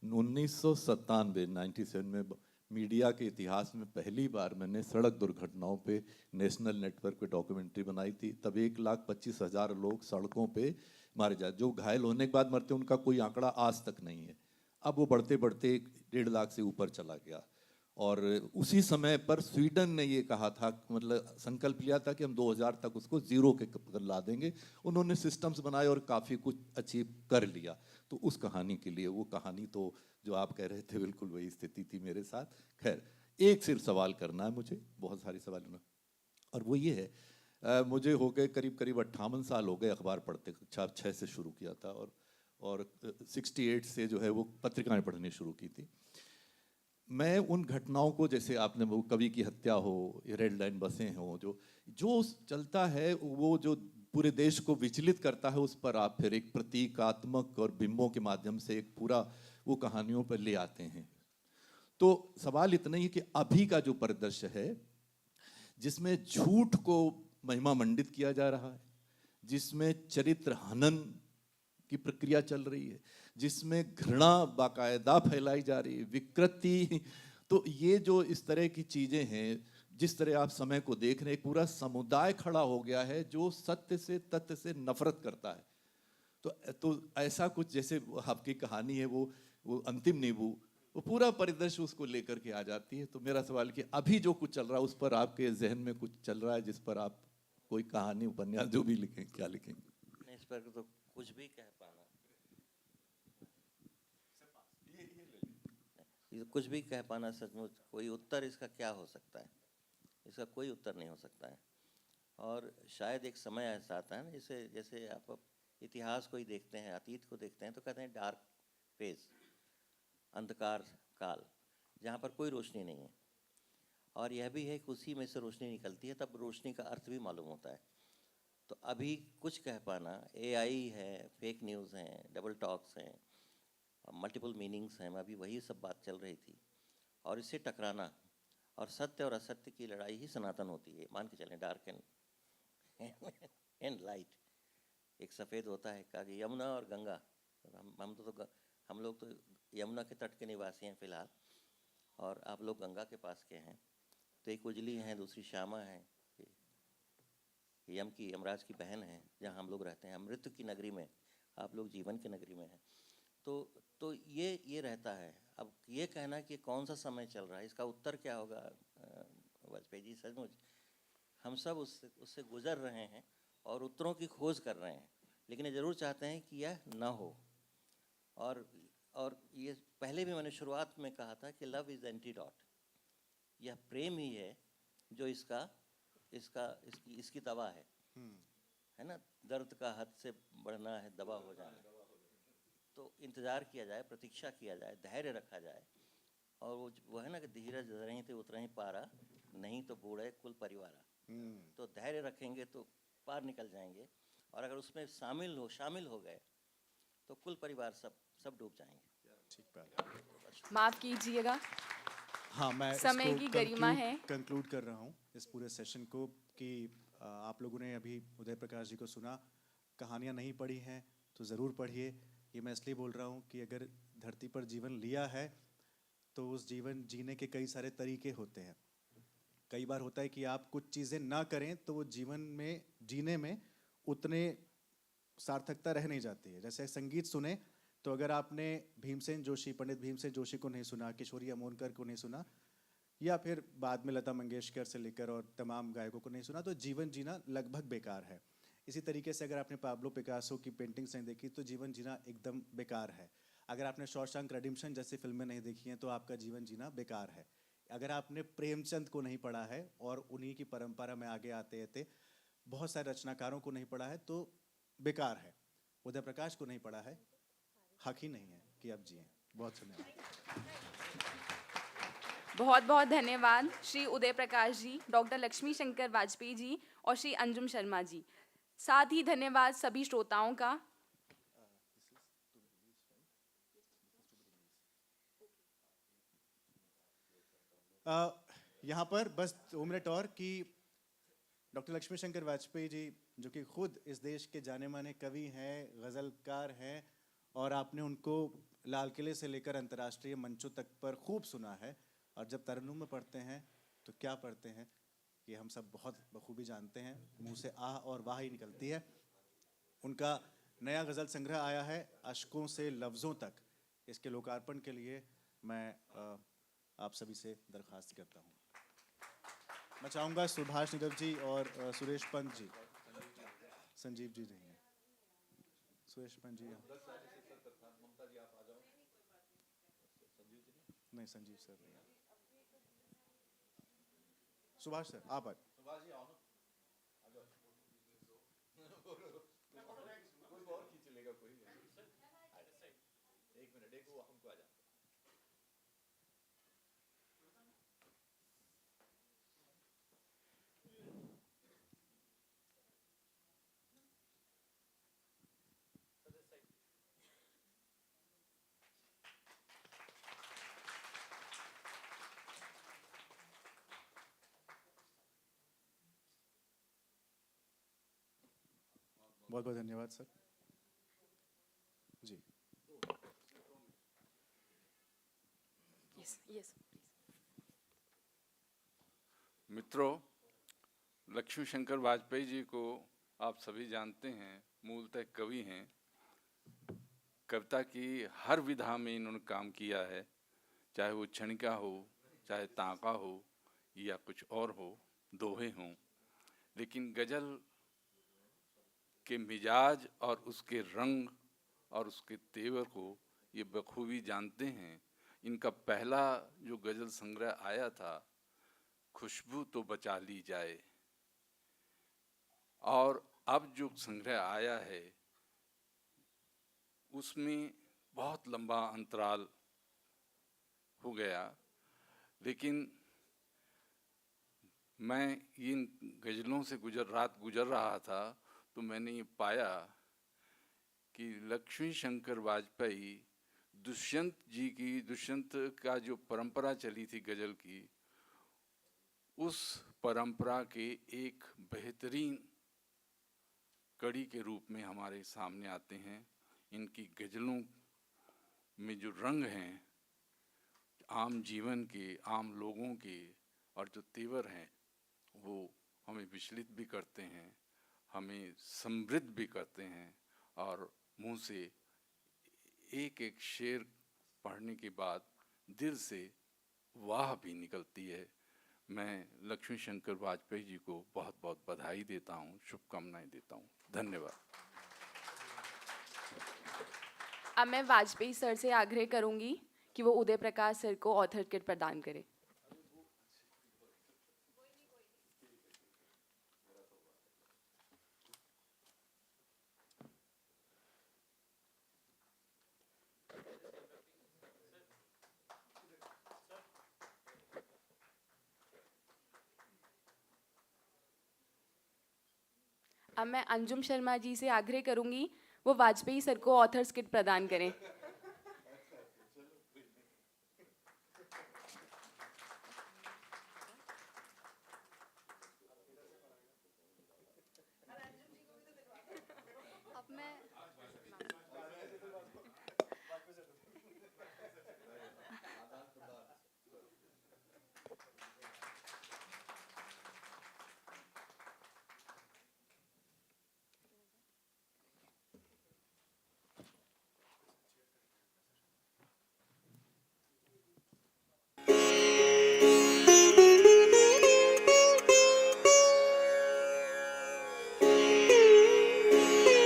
1997 में मीडिया के इतिहास में पहली बार मैंने सड़क दुर्घटनाओं पे नेशनल नेटवर्क पे डॉक्यूमेंट्री बनाई थी। तब 1,25,000 लोग सड़कों पे मारे जाते, जो घायल होने के बाद मरते उनका कोई आंकड़ा आज तक नहीं है। अब वो बढ़ते बढ़ते 1.5 लाख से ऊपर चला गया। और उसी समय पर स्वीडन ने ये कहा था, मतलब संकल्प लिया था कि हम 2000 तक उसको जीरो के ला देंगे। उन्होंने सिस्टम्स बनाए और काफ़ी कुछ अचीव कर लिया। तो उस कहानी के लिए, वो कहानी तो जो आप कह रहे थे बिल्कुल वही स्थिति थी मेरे साथ। खैर, एक सिर्फ सवाल करना है मुझे, बहुत सारे सवाल होना, और वो ये है, मुझे हो गए करीब 58 साल हो गए अखबार पढ़ते। 6 से शुरू किया था और 68 से जो है वो पत्रिकाएं पढ़नी शुरू की थी। मैं उन घटनाओं को, जैसे आपने वो कवि की हत्या हो, ये रेड लाइन बसें हो, जो चलता है, वो जो पूरे देश को विचलित करता है, उस पर आप फिर एक प्रतीकात्मक और बिंबों के माध्यम से एक पूरा वो कहानियों पर ले आते हैं। तो सवाल इतना ही कि अभी का जो परिदृश्य है, जिसमें झूठ को महिमा मंडित किया जा रहा है, जिसमें चरित्र हनन की प्रक्रिया चल रही है, जिसमें घृणा बाकायदा फैलाई जा रही है, विकृति, तो ये जो इस तरह की चीजें हैं, जिस तरह आप समय को देख रहे हैं, एक पूरा समुदाय खड़ा हो गया है जो सत्य से, तथ्य से नफरत करता है। तो ऐसा कुछ, जैसे आपकी कहानी है वो अंतिम नींबू, वो पूरा परिदृश्य उसको लेकर के आ जाती है। तो मेरा सवाल कि अभी जो कुछ चल रहा है उस पर आपके जहन में कुछ चल रहा है, जिस पर आप कोई कहानी, उपन्यास जो भी लिखें, क्या लिखेंगे? इस पर तो कुछ भी कह पाना, कुछ भी कह पाना सचमुच कोई उत्तर इसका क्या हो सकता है? इसका कोई उत्तर नहीं हो सकता है। और शायद एक समय ऐसा आता है ना, जैसे आप इतिहास को ही देखते हैं, अतीत को देखते हैं, तो कहते हैं डार्क फेज, अंधकार काल, जहाँ पर कोई रोशनी नहीं है। और यह भी है कि उसी में से रोशनी निकलती है, तब रोशनी का अर्थ भी मालूम होता है। तो अभी कुछ कह पाना, AI है, फेक न्यूज़ हैं, डबल टॉक्स हैं, मल्टीपल मीनिंग्स हैं, अभी वही सब बात चल रही थी। और इससे टकराना, और सत्य और असत्य की लड़ाई ही सनातन होती है। मान के चलें, डार्क एंड लाइट। एक सफ़ेद होता है, कहा कि यमुना और गंगा, हम लोग तो यमुना के तट के निवासी हैं फ़िलहाल, और आप लोग गंगा के पास के हैं। तो एक उजली हैं, दूसरी श्यामा है, यमराज की बहन है, जहाँ हम लोग रहते हैं। मृत्यु की नगरी में, आप लोग जीवन की नगरी में हैं। तो ये रहता है। अब ये कहना कि कौन सा समय चल रहा है, इसका उत्तर क्या होगा? वाजपेयी जी, सचमुच हम सब उससे गुजर रहे हैं और उत्तरों की खोज कर रहे हैं, लेकिन ये ज़रूर चाहते हैं कि यह ना हो। और ये पहले भी मैंने शुरुआत में कहा था कि लव इज़ एंटीडॉट। यह प्रेम ही है जो इसकी दवा है ना। दर्द का हद से बढ़ना है, दवा हो जाना। तो इंतज़ार किया जाए, प्रतीक्षा किया जाए, धैर्य रखा जाए। और वो है ना कि धीरज धरहीं ते उतरहीं पारा, नहीं तो बूढ़े कुल परिवारा। तो धैर्य रखेंगे तो पार निकल जाएंगे, और अगर उसमें शामिल हो गए तो कुल परिवार सब डूब जाएंगे। ठीक बात। माफ कीजिएगा, हाँ, मैं समय की गरिमा है। कंक्लूड कर रहा हूँ इस पूरे सेशन को कि आप लोगों ने अभी उदय प्रकाश जी को सुना। कहानियाँ नहीं पढ़ी हैं तो ज़रूर पढ़िए। ये मैं इसलिए बोल रहा हूँ कि अगर धरती पर जीवन लिया है तो उस जीवन जीने के कई सारे तरीके होते हैं। कई बार होता है कि आप कुछ चीज़ें ना करें तो वो जीवन में जीने में उतने सार्थकता रह नहीं जाती है। जैसे संगीत सुने तो अगर आपने पंडित भीमसेन जोशी को नहीं सुना, किशोरी अमोनकर को नहीं सुना, या फिर बाद में लता मंगेशकर से लेकर और तमाम गायकों को नहीं सुना, तो जीवन जीना लगभग बेकार है। इसी तरीके से अगर आपने पाब्लो पिकासो की पेंटिंग्स नहीं देखी तो जीवन जीना एकदम बेकार है। अगर आपने शॉशैंक रिडेम्पशन जैसी फिल्में नहीं देखी हैं तो आपका जीवन जीना बेकार है। अगर आपने प्रेमचंद को नहीं पढ़ा है और उन्हीं की परंपरा में आगे आते बहुत सारे रचनाकारों को नहीं पढ़ा है तो बेकार है। उदय प्रकाश को नहीं पढ़ा है, हक ही नहीं है कि आप जिएं। बहुत धन्यवाद। बहुत बहुत धन्यवाद श्री उदय प्रकाश जी, डॉक्टर लक्ष्मी शंकर वाजपेयी जी और श्री अंजुम शर्मा जी। साथ ही धन्यवाद सभी श्रोताओं का। यहाँ पर बस 2 मिनट और कि डॉक्टर लक्ष्मी शंकर वाजपेयी जी, जो कि खुद इस देश के जाने माने कवि हैं, गज़लकार हैं, और आपने उनको लाल किले से लेकर अंतर्राष्ट्रीय मंचों तक पर खूब सुना है। और जब तरन्नुम में पढ़ते हैं तो क्या पढ़ते हैं ये हम सब बहुत बखूबी जानते हैं। मुंह से आह और वाह ही निकलती है। उनका नया गज़ल संग्रह आया है, अशकों से लफ्ज़ों तक। इसके लोकार्पण के लिए मैं आप सभी से दरख्वास्त करता हूँ। मैं चाहूँगा सुभाष निगम जी और सुरेश पंत जी, संजीव जी नहीं है, सुरेश पंत जी नहीं, संजीव सर नहीं है, सुभाष सर आप आए। बहुत बहुत धन्यवाद सर। जी Yes, yes. मित्रों, लक्ष्मी शंकर वाजपेयी जी को आप सभी जानते हैं, मूलतः कवि हैं। कविता की हर विधा में इन्होंने काम किया है, चाहे वो क्षणिका हो, चाहे ताका हो या कुछ और हो, दोहे हों। लेकिन गज़ल के मिजाज और उसके रंग और उसके तेवर को ये बखूबी जानते हैं। इनका पहला जो गज़ल संग्रह आया था, खुशबू तो बचा ली जाए, और अब जो संग्रह आया है उसमें बहुत लंबा अंतराल हो गया। लेकिन मैं इन गज़लों से गुजर रहा था तो मैंने ये पाया कि लक्ष्मी शंकर वाजपेयी दुष्यंत का जो परंपरा चली थी गज़ल की, उस परंपरा के एक बेहतरीन कड़ी के रूप में हमारे सामने आते हैं। इनकी गज़लों में जो रंग हैं आम जीवन के, आम लोगों के, और जो तेवर हैं वो हमें विचलित भी करते हैं, हमें समृद्ध भी करते हैं, और मुंह से एक एक शेर पढ़ने के बाद दिल से वाह भी निकलती है। मैं लक्ष्मी शंकर वाजपेयी जी को बहुत बहुत बधाई देता हूँ, शुभकामनाएं देता हूँ। धन्यवाद। अब मैं वाजपेयी सर से आग्रह करूंगी कि वो उदय प्रकाश सर को ऑथर किट प्रदान करें। अब मैं अंजुम शर्मा जी से आग्रह करूंगी वो वाजपेयी सर को ऑथर्स किट प्रदान करें।